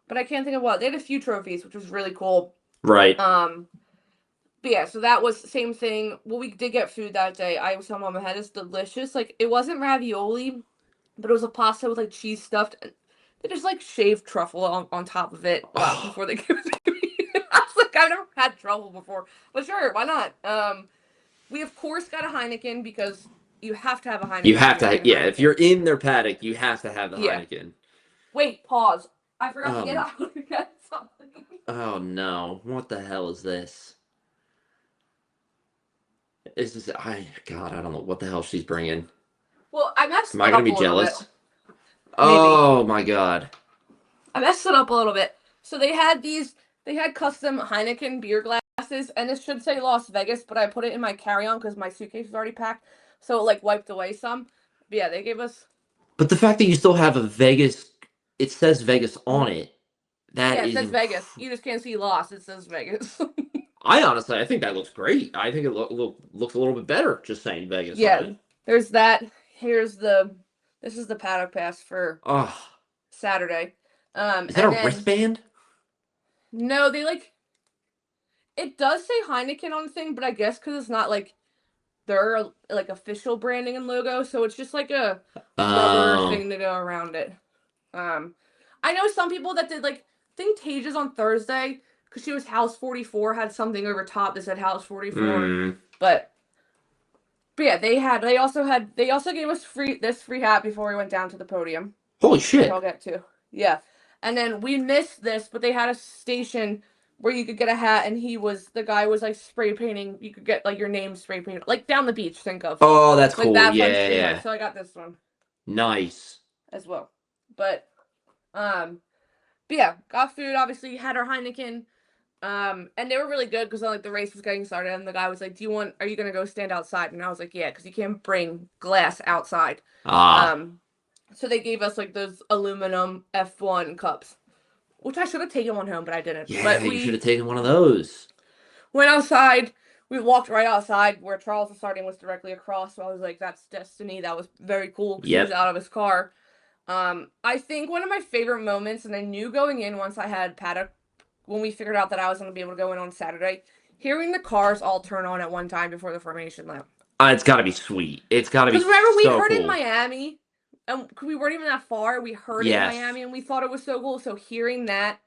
but I can't think of what. They had a few trophies, which was really cool. Right. But But yeah, so that was the same thing. Well, we did get food that day. I was telling Mom, I had this delicious, like, it wasn't ravioli, but it was a pasta with, like, cheese stuffed. They just, like, shaved truffle on top of it before they gave it to me. I was like, I've never had truffle before. But sure, why not? We, of course, got a Heineken because you have to have a Heineken. You have to, yeah. Heineken. If you're in their paddock, you have to have the Heineken. Wait, pause. I forgot to get out and get something. Oh no! What the hell is this? Is this? God, I don't know what the hell she's bringing. Well, I messed it up. Am I gonna be jealous? Oh my God! I messed it up a little bit. So they had custom Heineken beer glasses, and this should say Las Vegas, but I put it in my carry-on because my suitcase was already packed, so it like wiped away some. But yeah, they gave us. But the fact that you still have a Vegas, it says Vegas on it. It says Vegas. You just can't see Las. It says Vegas. I think that looks great. I think it looks a little bit better just saying Vegas. Yeah, on it. There's that. This is the Paddock Pass for Saturday. Is that a wristband? No, it does say Heineken on the thing, but I guess because it's not like their like official branding and logo, so it's just like a rubber thing to go around it. I know some people that did like, I think Taja's on Thursday because she was House 44 had something over top that said House 44, but yeah, they also gave us this free hat before we went down to the podium. Holy shit! Which I'll get to. Yeah. And then we missed this, but they had a station where you could get a hat, and the guy was like spray painting. You could get like your name spray painted, like down the beach. Think of. Oh, that's like cool. That yeah. So I got this one. Nice. As well, but yeah, got food. Obviously, had our Heineken, and they were really good because like the race was getting started, and the guy was like, "Are you gonna go stand outside?" And I was like, "Yeah," because you can't bring glass outside. So they gave us like those aluminum F1 cups, which I should have taken one home, but I didn't. Yeah, but you should have taken one of those. Went outside. We walked right outside where Charles was starting, was directly across. So I was like, that's destiny. That was very cool. He was out of his car. I think one of my favorite moments, and I knew going in once I had Paddock, when we figured out that I was going to be able to go in on Saturday, hearing the cars all turn on at one time before the formation lap. It's got to be sweet. It's got to be so cool. Because remember, we heard it in Miami. And we weren't even that far. We heard it in Miami, and we thought it was so cool. So hearing that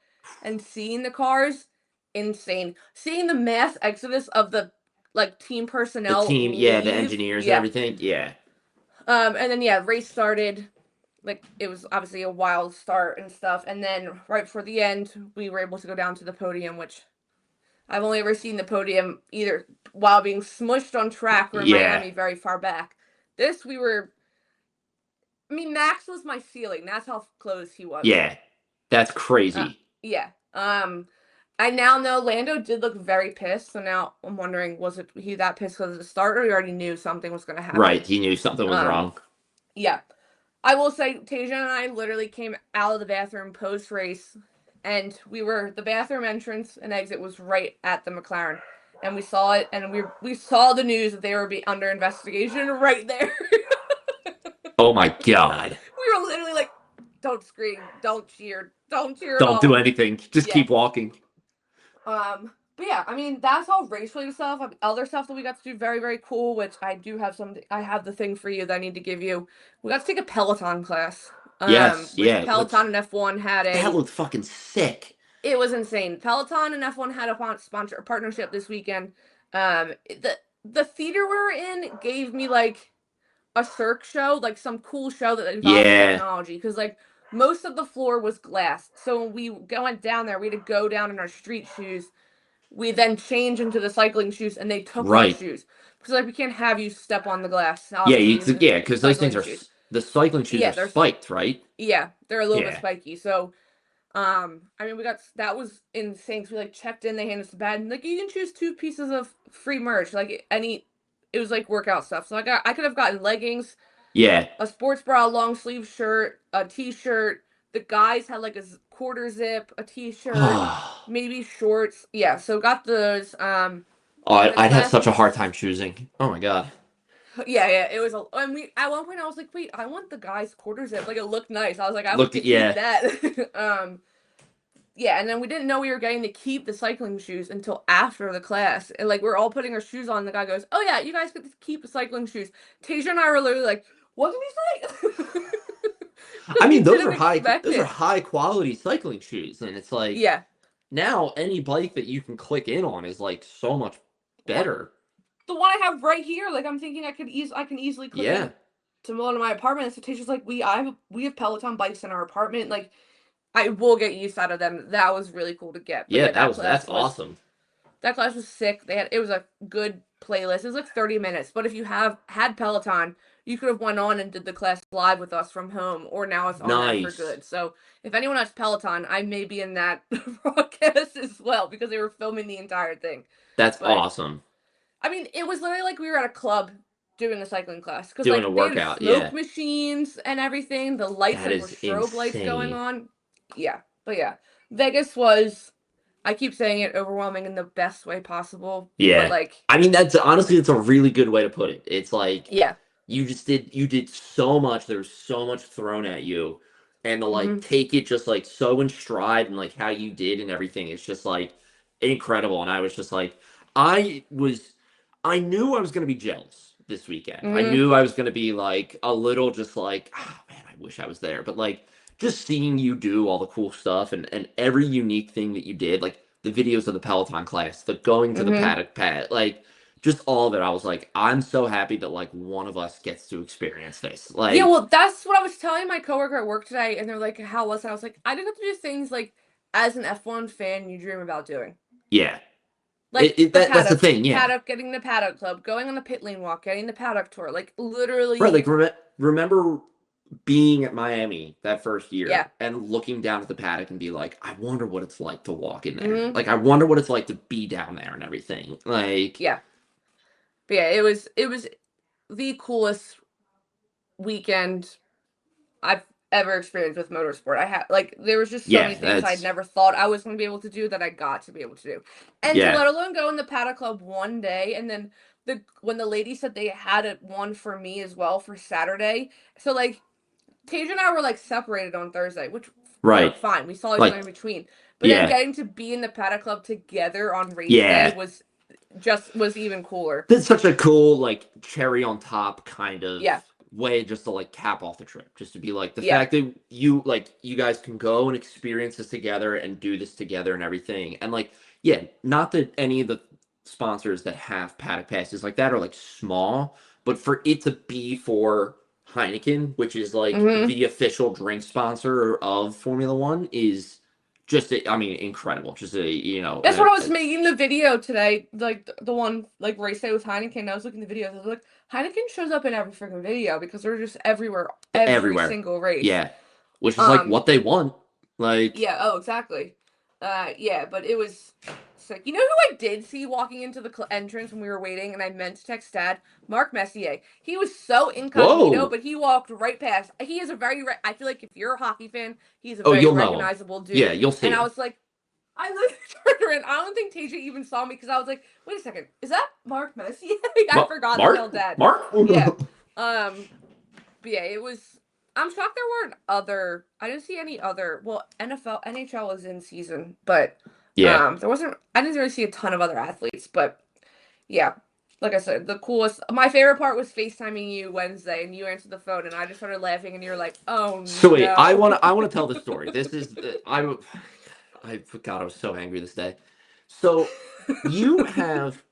and seeing the cars, insane. Seeing the mass exodus of the like team personnel, the engineers and everything, And then race started. Like it was obviously a wild start and stuff. And then right before the end, we were able to go down to the podium, which I've only ever seen the podium either while being smushed on track or in Miami very far back. This Max was my ceiling. That's how close he was. Yeah, that's crazy. I now know Lando did look very pissed. So now I'm wondering, was he that pissed because of the start, or he already knew something was going to happen? Right, he knew something was wrong. Yeah. I will say, Tasia and I literally came out of the bathroom post-race, and the bathroom entrance and exit was right at the McLaren. And we saw it, and we saw the news that they were under investigation right there. Oh my God. We were literally like, don't scream, don't cheer, don't Don't do anything. Just keep walking. But yeah, that's all race-related stuff. Other stuff that we got to do very, very cool, which I do have I have the thing for you that I need to give you. We got to take a Peloton class. Peloton and F1 had That looked fucking sick. It was insane. Peloton and F1 had a partnership this weekend. The theater we were in gave me like a Cirque show, like some cool show that involved technology, because like most of the floor was glass. So when we went down there, we had to go down in our street shoes. We then changed into the cycling shoes, and they took our shoes because like we can't have you step on the glass. Because those things the cycling shoes are spiked, right? Yeah, they're a little bit spiky. So, that was insane. So we like checked in, they handed us the badge, and like you can choose 2 pieces of free merch, like it was like workout stuff. So I could have gotten leggings, a sports bra, a long sleeve shirt, a t-shirt. The guys had like a quarter zip, a t-shirt, maybe shorts. Yeah, so got those. I'd have such a hard time choosing. Oh my God. Yeah, it was at one point I was like, wait, I want the guys quarter zip. Like it looked nice. I was like, I would keep that. Yeah, and then we didn't know we were getting to keep the cycling shoes until after the class. And like we're all putting our shoes on. The guy goes, "Oh yeah, you guys get to keep the cycling shoes." Tasia and I were literally like, "What did he say?" I mean, those didn't are expect it. high quality cycling shoes, and it's like Yeah. now any bike that you can click in on is like so much better. The one I have right here, like I'm thinking I can easily click in to one of my apartments. So Tasha's like, we have Peloton bikes in our apartment. Like, I will get use out of them. That was really cool to get. But Yeah, that's awesome. That class was sick. It was a good playlist. It was like 30 minutes. But if you had Peloton, you could have went on and did the class live with us from home, or now it's on there for good. So if anyone has Peloton, I may be in that broadcast as well because they were filming the entire thing. That's awesome. I mean, it was literally like we were at a club doing a cycling class. Doing like, a workout, they had smoke machines and everything. The lights were strobe lights going on. Yeah, but yeah. Vegas was, I keep saying it, overwhelming in the best way possible. Yeah. But like, I mean, that's honestly, it's a really good way to put it. It's like, yeah, you did so much. There was so much thrown at you. And to like take it just like so in stride and like how you did and everything, it's just like incredible. And I was just like, I knew I was going to be jealous this weekend. I knew I was going to be like a little just like, oh man, I wish I was there. But like just seeing you do all the cool stuff and every unique thing that you did, like the videos of the Peloton class, the going to the Paddock pad, like just all of it. I was like, I'm so happy that like one of us gets to experience this. Like, yeah, well, that's what I was telling my coworker at work today. And they're like, how was it? I was like, I didn't have to do things like as an F1 fan you dream about doing. Yeah. Like that's the thing, yeah. Paddock, getting the Paddock Club, going on the pit lane walk, getting the Paddock tour, like literally. Right, like remember being at Miami that first year and looking down at the paddock and be like, I wonder what it's like to walk in there. Like, I wonder what it's like to be down there and everything. Like, yeah. But yeah, it was the coolest weekend I've ever experienced with motorsport. I had like there was just so many things I'd never thought I was going to be able to do that I got to be able to do, and to let alone go in the Paddock Club one day, and then when the lady said they had one for me as well for Saturday, so like Tasia and I were like separated on Thursday, which fine, we saw each other in between, but then getting to be in the Paddock Club together on race day was even cooler. It's such a cool like cherry on top kind of way just to like cap off the trip, just to be like the fact that you guys can go and experience this together and do this together and everything. And like, not that any of the sponsors that have paddock passes like that are like small, but for it to be for Heineken, which is like the official drink sponsor of Formula One, is just, I mean, incredible. Just that's what I was making the video today, like the one like race day with Heineken. I was looking at the videos. I was like, Heineken shows up in every freaking video because they're just everywhere, every single race. Yeah, which is like what they want. Like, exactly. But it was sick. You know who I did see walking into the entrance when we were waiting, and I meant to text Dad? Mark Messier. He was so incognito, but he walked right past. He is a very. I feel like if you're a hockey fan, he's a very recognizable dude. Yeah, you'll see. And I was like, I looked around. I don't think Tasia even saw me because I was like, wait a second, is that Mark Messier? I forgot to tell Dad. Mark. Yeah. But yeah, it was. I'm shocked there weren't other. I didn't see any other. Well, NHL was in season, but there wasn't. I didn't really see a ton of other athletes, but yeah, like I said, the coolest. My favorite part was FaceTiming you Wednesday, and you answered the phone, and I just started laughing, and you were like, "Oh no!" So wait, I want to tell the story. This is I forgot. I was so angry this day. So you have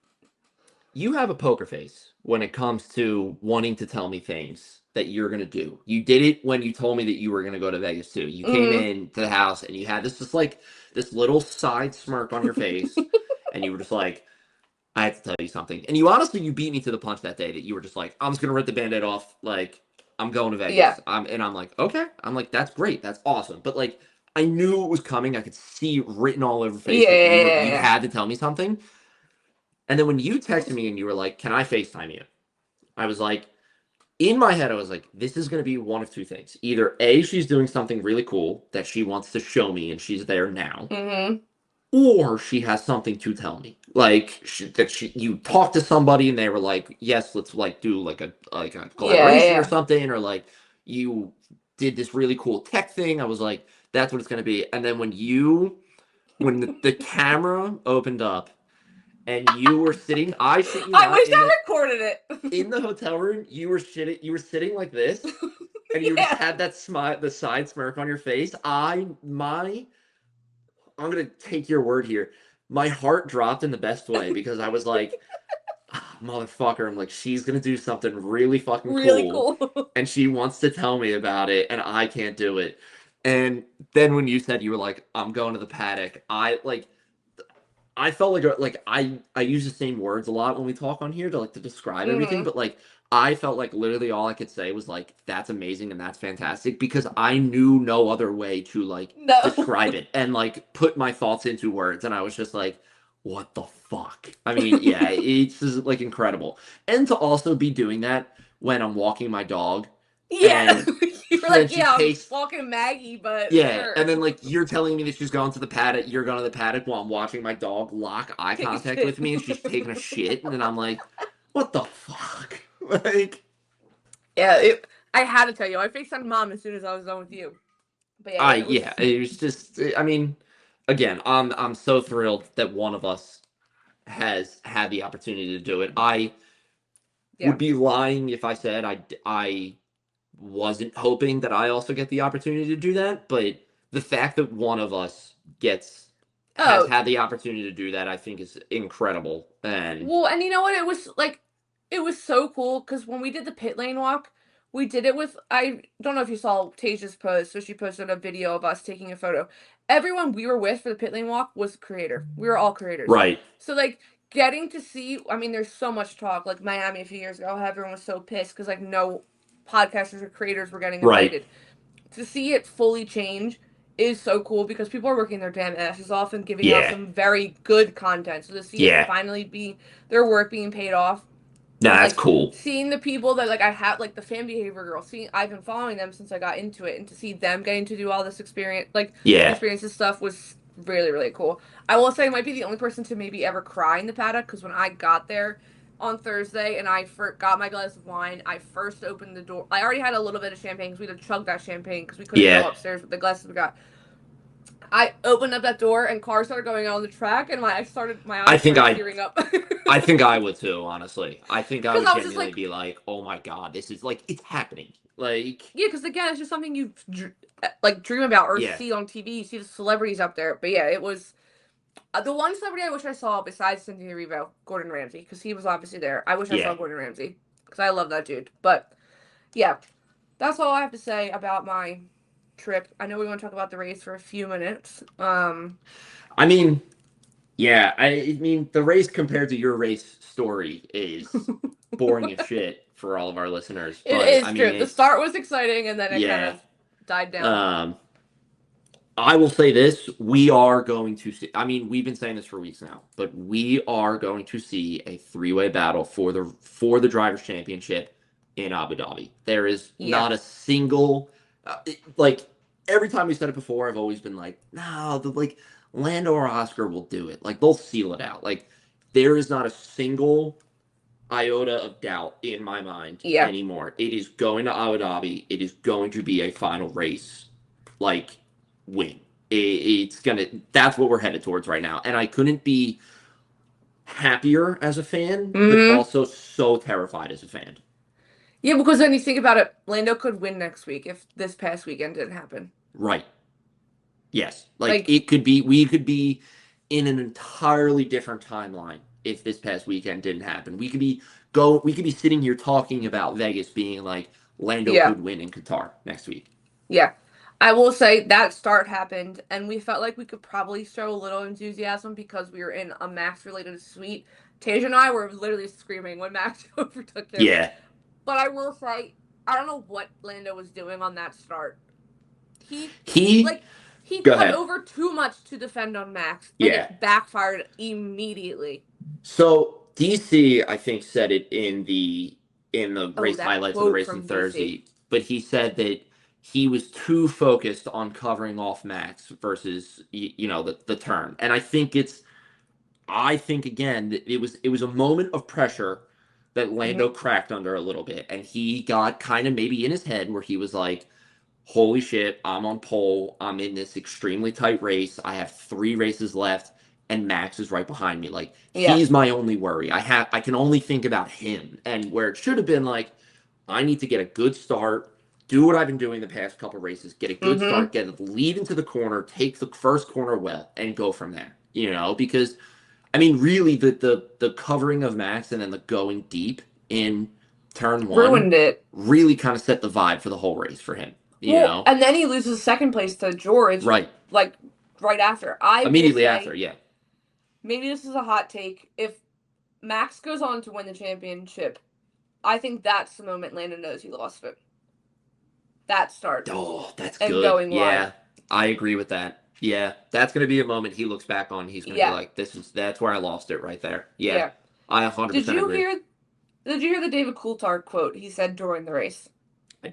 a poker face when it comes to wanting to tell me things that you're going to do. You did it when you told me that you were going to go to Vegas too. You came in to the house and you had this little side smirk on your face and you were just like, I have to tell you something. And you beat me to the punch that day that you were just like, I'm just going to rip the Band-Aid off. Like, I'm going to Vegas. Yeah. I'm like, okay. I'm like, that's great. That's awesome. But like, I knew it was coming. I could see written all over your face. You had to tell me something. And then when you texted me and you were like, can I FaceTime you? I was like, in my head, I was like, this is going to be one of two things. Either A, she's doing something really cool that she wants to show me and she's there now. Or she has something to tell me. Like, you talked to somebody and they were like, yes, let's like do like a collaboration or something. Or like, you did this really cool tech thing. I was like, that's what it's going to be. And then when you when the camera opened up and you were sitting, I shit you I not, wish I recorded it. in the hotel room, you were sitting like this, and you just Yeah. had that smile, the side smirk on your face. I'm gonna take your word here. My heart dropped in the best way because I was like, motherfucker, I'm like, she's gonna do something really fucking Really cool, cool. and she wants to tell me about it, and I can't do it. And then when you said you were like, I'm going to the paddock, I felt like I use the same words a lot when we talk on here to describe everything, but like I felt like literally all I could say was like that's amazing and that's fantastic because I knew no other way to like No. describe it and like put my thoughts into words, and I was just like, what the fuck? I mean, yeah, it's just like incredible. And to also be doing that when I'm walking my dog. Yeah. And You were then like, she yeah, I'm takes walking Maggie, but yeah, sure. and then like you're telling me that she's going to the paddock, you're going to the paddock while I'm watching my dog lock eye Take a contact shit. with me, and she's taking a shit, and then I'm like, what the fuck? Like, Yeah, I had to tell you. I FaceTimed Mom as soon as I was done with you. But yeah, it was... yeah, it was just, I mean, again, I'm so thrilled that one of us has had the opportunity to do it. I Yeah. would be lying if I said I wasn't hoping that I also get the opportunity to do that, but the fact that one of us has had the opportunity to do that, I think is incredible. And Well, and you know what? It was so cool because when we did the pit lane walk, we did it with, I don't know if you saw Tasia's post, so she posted a video of us taking a photo. Everyone we were with for the pit lane walk was a creator. We were all creators. right, So like getting to see, I mean, there's so much talk. Like Miami a few years ago, how everyone was so pissed because like no podcasters or creators were getting right, invited. To see it fully change is so cool because people are working their damn asses off and giving out yeah, some very good content. So to see it yeah. finally be their work being paid off, No, and that's like cool. seeing the people that like I have, like the fan behavior girl, seeing, I've been following them since I got into it, and to see them getting to do all this Yeah, experiences stuff was really really cool. I will say I might be the only person to maybe ever cry in the paddock because when I got there on Thursday and I got my glass of wine, I first opened the door. I already had a little bit of champagne because we had to chug that champagne because we couldn't yeah. go upstairs with the glasses we got. I opened up that door and cars started going on the track and my eyes started tearing up. I think I would too, honestly. I think I Because would I was just genuinely like, be like, oh my god, this is like, it's happening. Like, yeah, because again, it's just something you like dream about or yeah, see on TV. You see the celebrities up there, but yeah, it was the one celebrity I wish I saw besides Cynthia Erivo, Gordon Ramsay, because he was obviously there. I wish I saw yeah. Gordon Ramsay because I love that dude. But yeah, that's all I have to say about my trip. I know we want to talk about the race for a few minutes. I mean, yeah, I mean, the race compared to your race story is boring as shit for all of our listeners. It But is I mean, true. The start was exciting, and then it kind yeah. of died down. I will say this: we are going to see. I mean, we've been saying this for weeks now, but we are going to see a three-way battle for the drivers' championship in Abu Dhabi. There is not a single like every time we said it before. I've always been like, no, like Lando or Oscar will do it. Like they'll seal it out. Like there is not a single iota of doubt in my mind anymore. It is going to Abu Dhabi. It is going to be a final race. Like win. It's gonna. That's what we're headed towards right now, and I couldn't be happier as a fan, but also so terrified as a fan. Yeah, because then you think about it, Lando could win next week if this past weekend didn't happen. Right. Yes. Like it could be. We could be in an entirely different timeline if this past weekend didn't happen. We could be sitting here talking about Vegas being like Lando could win in Qatar next week. Yeah. I will say that start happened, and we felt like we could probably show a little enthusiasm because we were in a Max-related suite. Tasia and I were literally screaming when Max overtook him. Yeah. But I will say, I don't know what Lando was doing on that start. He put over too much to defend on Max, and it backfired immediately. So DC, I think, said it in the race highlights of the race on Thursday, but he said that he was too focused on covering off Max versus the turn. And I think again that it was a moment of pressure that Lando cracked under a little bit, and he got kind of maybe in his head where he was like, holy shit, I'm on pole. I'm in this extremely tight race. I have 3 races left, and Max is right behind me. Like, he's my only worry. I can only think about him. And where it should have been like, I need to get a good start, do what I've been doing the past couple races, get a good start, get a lead into the corner, take the first corner well, and go from there. You know, because I mean, really, the covering of Max and then the going deep in turn 1 ruined it. Really kind of set the vibe for the whole race for him. You know, and then he loses second place to George. Right. Like right after. Immediately after, yeah. Maybe this is a hot take. If Max goes on to win the championship, I think that's the moment Landon knows he lost it. That start. Oh, that's and good. Going yeah, wide. I agree with that. Yeah, that's going to be a moment he looks back on. He's going to be like, that's where I lost it right there. Yeah. I 100% agree. Did you hear the David Coulthard quote he said during the race?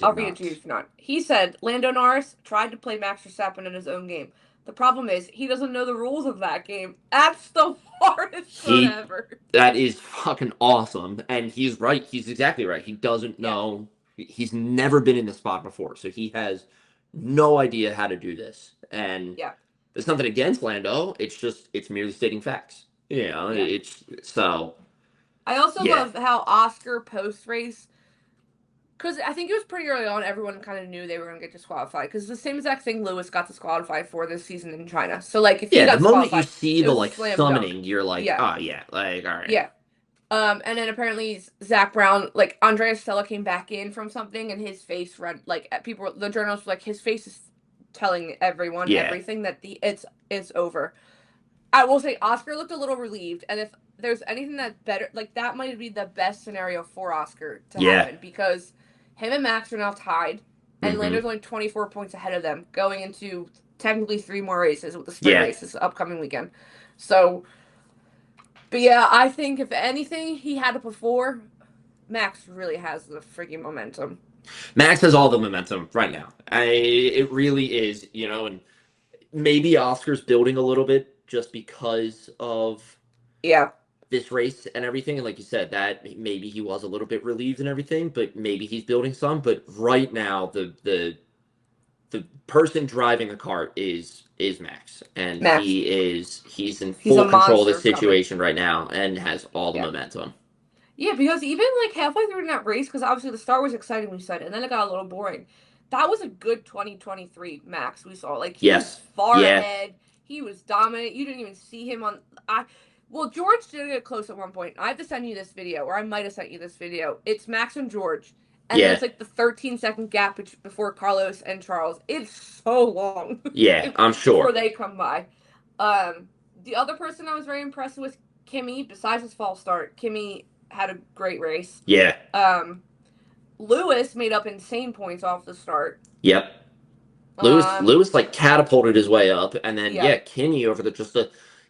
I'll read it to you if not. He said, Lando Norris tried to play Max Verstappen in his own game. The problem is he doesn't know the rules of that game. That's the hardest thing ever. That is fucking awesome. And he's right. He's exactly right. He doesn't know. He's never been in this spot before. So he has no idea how to do this. And there's nothing against Lando. It's merely stating facts. You know, it's so. I also love how Oscar post-race, because I think it was pretty early on, everyone kind of knew they were going to get disqualified. Because the same exact thing Lewis got disqualified for this season in China. So, like, if he got the moment you disqualified, see the, like, summoning, you're like, Yeah. oh, yeah, like, all right. Yeah. And then apparently Zach Brown, like, Andrea Stella came back in from something, and his face read, like, the journalists were like, his face is telling everyone everything that it's over. I will say Oscar looked a little relieved, and if there's anything that's better, like, that might be the best scenario for Oscar to happen, because him and Max are now tied, and Lando's only 24 points ahead of them, going into technically 3 more races with the sprint races upcoming weekend. So, but yeah, I think if anything he had it before, Max really has the freaking momentum. Max has all the momentum right now. It really is, you know, and maybe Oscar's building a little bit just because of this race and everything. And like you said, that maybe he was a little bit relieved and everything, but maybe he's building some. But right now, the person driving the car is Max, and he's in full control of the situation right now and has all the momentum. Yeah, because even like halfway through in that race, because obviously the start was exciting, we said, and then it got a little boring. That was a good 2023 Max we saw. Like, he was far ahead. He was dominant. You didn't even see him on. Well, George did get close at one point. I have to send you this video, or I might have sent you this video. It's Max and George. And there's like the 13-second gap before Carlos and Charles. It's so long. Yeah, I'm sure. Before they come by. The other person I was very impressed with, Kimi, besides his false start, Kimi had a great race. Yeah. Lewis made up insane points off the start. Yep. Lewis like catapulted his way up, and then Kimi over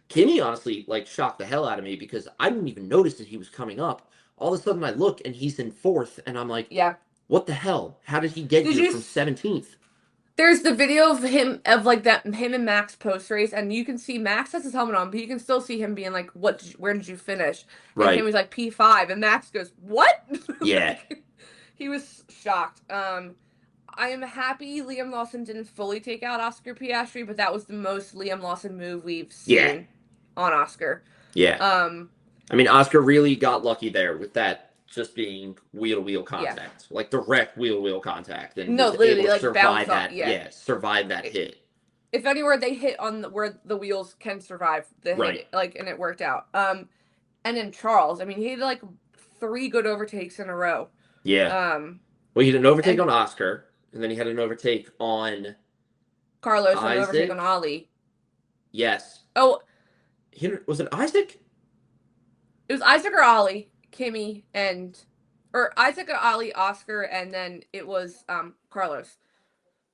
Kimi honestly like shocked the hell out of me because I didn't even notice that he was coming up. All of a sudden I look and he's in 4th, and I'm like, what the hell? How did he get here from 17th? There's the video of him and Max post race, and you can see Max has his helmet on, but you can still see him being like, where did you finish? And Kim was like P5, and Max goes, what? Yeah. He was shocked. I am happy Liam Lawson didn't fully take out Oscar Piastri, but that was the most Liam Lawson move we've seen on Oscar. Yeah. I mean, Oscar really got lucky there with that just being wheel-to-wheel contact, like direct wheel-to-wheel contact, and literally like survive that. Survive that hit. If anywhere they hit on where the wheels can survive the hit, and it worked out. And then Charles, I mean, he had like 3 good overtakes in a row. Yeah. Well, he had an overtake on Oscar, and then he had an overtake on Carlos, and an overtake on Ollie. Yes. Oh, was it Isaac? It was Isaac or Ollie, Kimi, or Isaac or Ollie, Oscar, and then it was Carlos.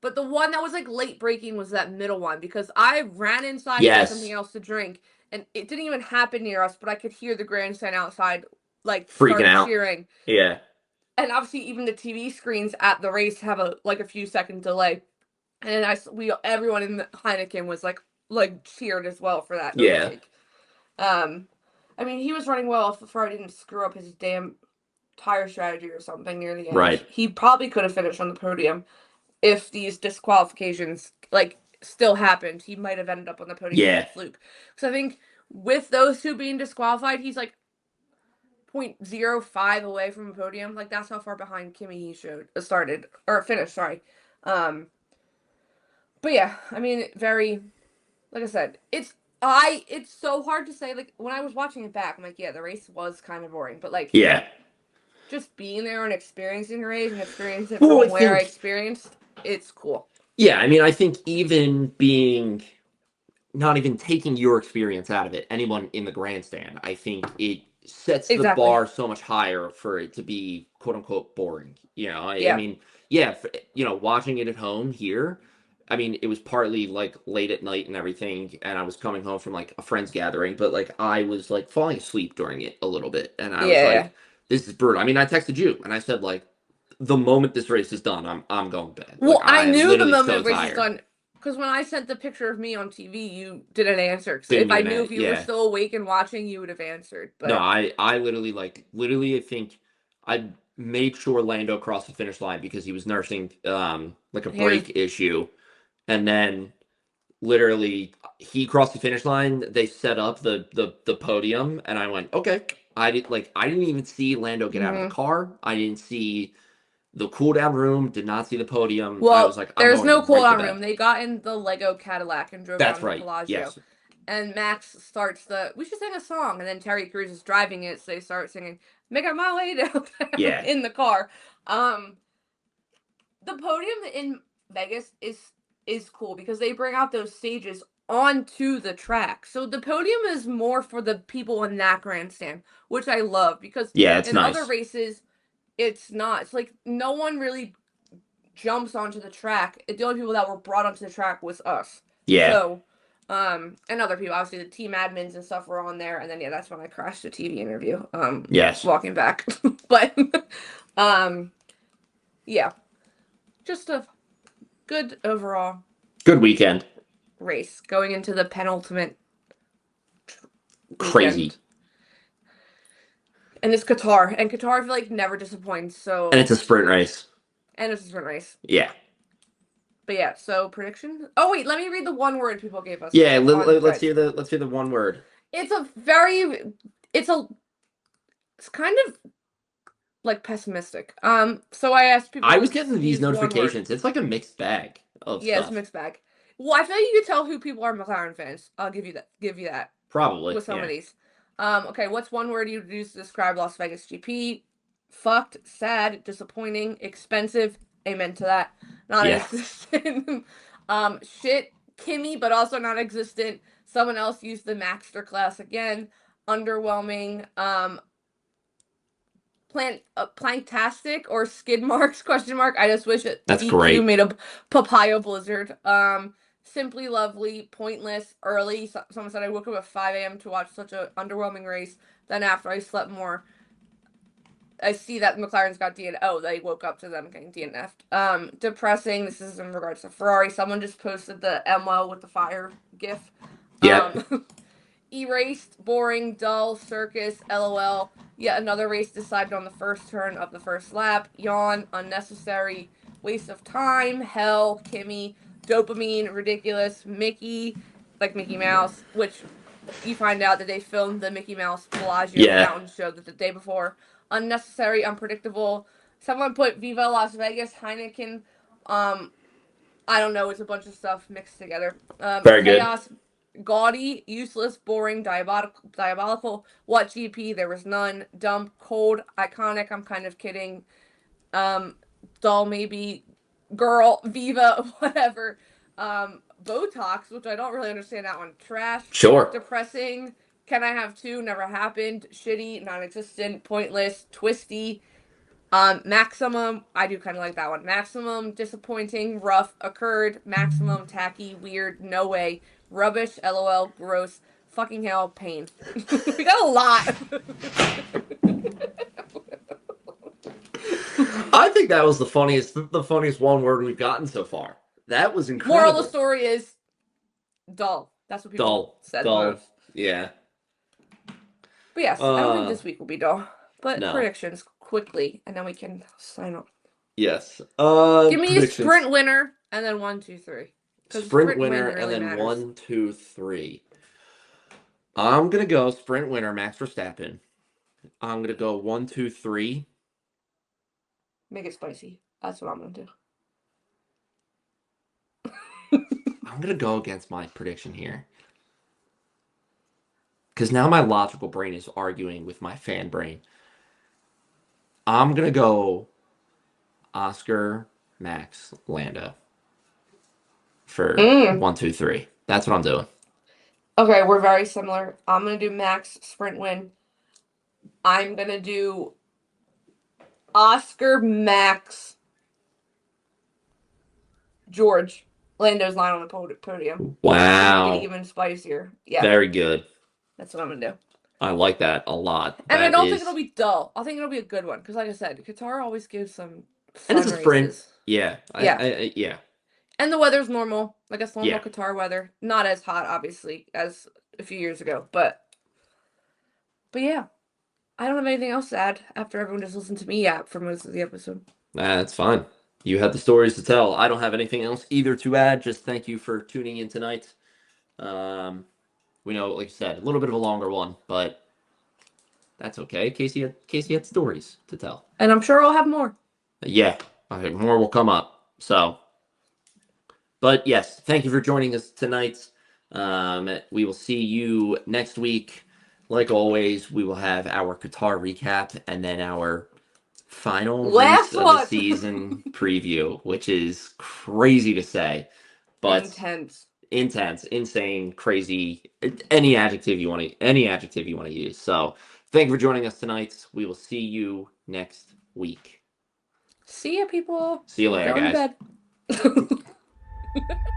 But the one that was like late braking was that middle one, because I ran inside to get something else to drink, and it didn't even happen near us, but I could hear the grandstand outside like freaking out, cheering. Yeah. And obviously, even the TV screens at the race have a few second delay, and then everyone in the Heineken was like cheered as well for that. Yeah. I mean, he was running well if Ferrari didn't screw up his damn tire strategy or something near the end. Right. He probably could have finished on the podium. if these disqualifications like still happened, he might have ended up on the podium. Yeah. Fluke. So I think with those two being disqualified, he's like 0.05 away from a podium. Like that's how far behind Kimi he finished. Sorry. But yeah, I mean, like I said, it's so hard to say. Like when I was watching it back, I'm like, yeah, the race was kind of boring, but like, Yeah. just being there and experiencing the race and experiencing it Well, from where I experienced, it's cool. Yeah, I mean, I think even being not even taking your experience out of it, anyone in the grandstand, I think it sets the Exactly. bar so much higher for it to be quote unquote boring. I Yeah. mean, yeah, watching it at home here, I mean, it was partly like late at night and everything, and I was coming home from like a friend's gathering, but like I was like falling asleep during it a little bit, and I was Yeah. like, this is brutal. I mean, I texted you and I said like, the moment this race is done, I'm going to bed. Well, Like, I am knew the literally moment so the race tired. is done because when I sent the picture of me on TV, you didn't answer. Because Didn't if I even knew if you were yeah. still awake and watching, you would have answered. But No, I literally I think I made sure Lando crossed the finish line because he was nursing like a brake issue, and then literally he crossed the finish line. They set up the podium, and I went, okay. I didn't even see Lando get out of the car. I didn't see the cool down room. Did not see the podium. Well, I was like, there's no cool down right room. They got in the Lego Cadillac and drove That's down to right. Bellagio. Yes. And Max starts we should sing a song. And then Terry Crews is driving it, so they start singing, making my way down Yeah. in the car. The podium in Vegas is cool because they bring out those stages onto the track. So the podium is more for the people in that grandstand, which I love because it's in nice. other races, it's not. It's like no one really jumps onto the track. The only people that were brought onto the track was us. Yeah. So, and other people, obviously the team admins and stuff were on there, and then yeah, that's when I crashed the TV interview. Yes. Walking back, but yeah, just a good overall Good weekend. race going into the penultimate. Crazy. Weekend. And it's Qatar, and Qatar I feel like never disappoints. So and it's a sprint race. Yeah. But yeah, so prediction. Oh wait, let me read the one word people gave us. Yeah, let's hear the one word. It's kind of like pessimistic. So I asked people. I was getting these notifications. It's like a mixed bag of stuff. It's a mixed bag. Well, I feel like you could tell who people are McLaren fans. I'll give you that. Probably with some of these. Okay, what's one word you'd use to describe Las Vegas GP? Fucked, sad, disappointing, expensive. Amen to that. Non-existent. Shit, Kimmy, but also non-existent. Someone else used the Maxter class again. Underwhelming. Planktastic or skid marks? ? I just wish it. That's great. You made a papaya blizzard. Simply lovely, pointless, early. Someone said I woke up at 5 a.m. to watch such an underwhelming race. Then after I slept more, I see that McLaren's got DNF. Oh, they woke up to them getting DNF'd. Depressing. This is in regards to Ferrari. Someone just posted the ML with the fire gif. Yeah. Erased, boring, dull, circus, LOL. Yet another race decided on the first turn of the first lap. Yawn, unnecessary, waste of time, hell, Kimmy, dopamine, ridiculous, Mickey, like Mickey Mouse, which you find out that they filmed the Mickey Mouse Bellagio Mountain show the day before. Unnecessary, unpredictable. Someone put Viva Las Vegas, Heineken. I don't know. It's a bunch of stuff mixed together. Very chaos, good. Gaudy, useless, boring, diabolical. What GP? There was none. Dumb, cold, iconic. I'm kind of kidding. Dull, maybe. Girl, Viva, whatever. Botox, which I don't really understand that one. Trash. Sure. Depressing. Can I have two? Never happened. Shitty, non-existent, pointless, twisty. Maximum, I do kind of like that one. Maximum, disappointing, rough, occurred, maximum, tacky, weird, no way, rubbish, LOL, gross, fucking hell, pain. We got a lot. I think that was the funniest one word we've gotten so far. That was incredible. Moral of the story is dull. That's what people said. Dull. Yeah. But yes, I don't think this week will be dull. But predictions quickly, and then we can sign off. Yes. Give me a Predictions. sprint winner and then 1, 2, 3. 'Cause Sprint winner win really and then matters. 1, 2, 3. I'm gonna go sprint winner, Max Verstappen. I'm gonna go 1, 2, 3. Make it spicy. That's what I'm gonna do. I'm gonna go against my prediction here. Because now my logical brain is arguing with my fan brain. I'm gonna go Oscar, Max, Lando for 1, 2, 3. That's what I'm doing. Okay, we're very similar. I'm gonna do Max sprint win. I'm gonna do Oscar, Max, George. Lando's line on the podium. Wow. Make it even spicier. Yeah. Very good. That's what I'm gonna do. I like that a lot. And that I don't think it'll be dull. I think it'll be a good one. Because like I said, Qatar always gives some fun and it's a sprint. races. Yeah. Yeah. And the weather's normal. Like it's normal Yeah. Qatar weather. Not as hot, obviously, as a few years ago. But yeah. I don't have anything else to add after everyone just listened to me yap for most of the episode. That's fine. You have the stories to tell. I don't have anything else either to add. Just thank you for tuning in tonight. We know, like you said, a little bit of a longer one, but that's okay. Casey had stories to tell. And I'm sure I'll have more. Yeah, I think more will come up. So, but yes, thank you for joining us tonight. We will see you next week. Like always, we will have our Qatar recap and then our final Last race of the season preview, which is crazy to say, but intense, insane, crazy, any adjective you want to use. So thank you for joining us tonight. We will see you next week. See ya, people. See you later, guys. Go to bed.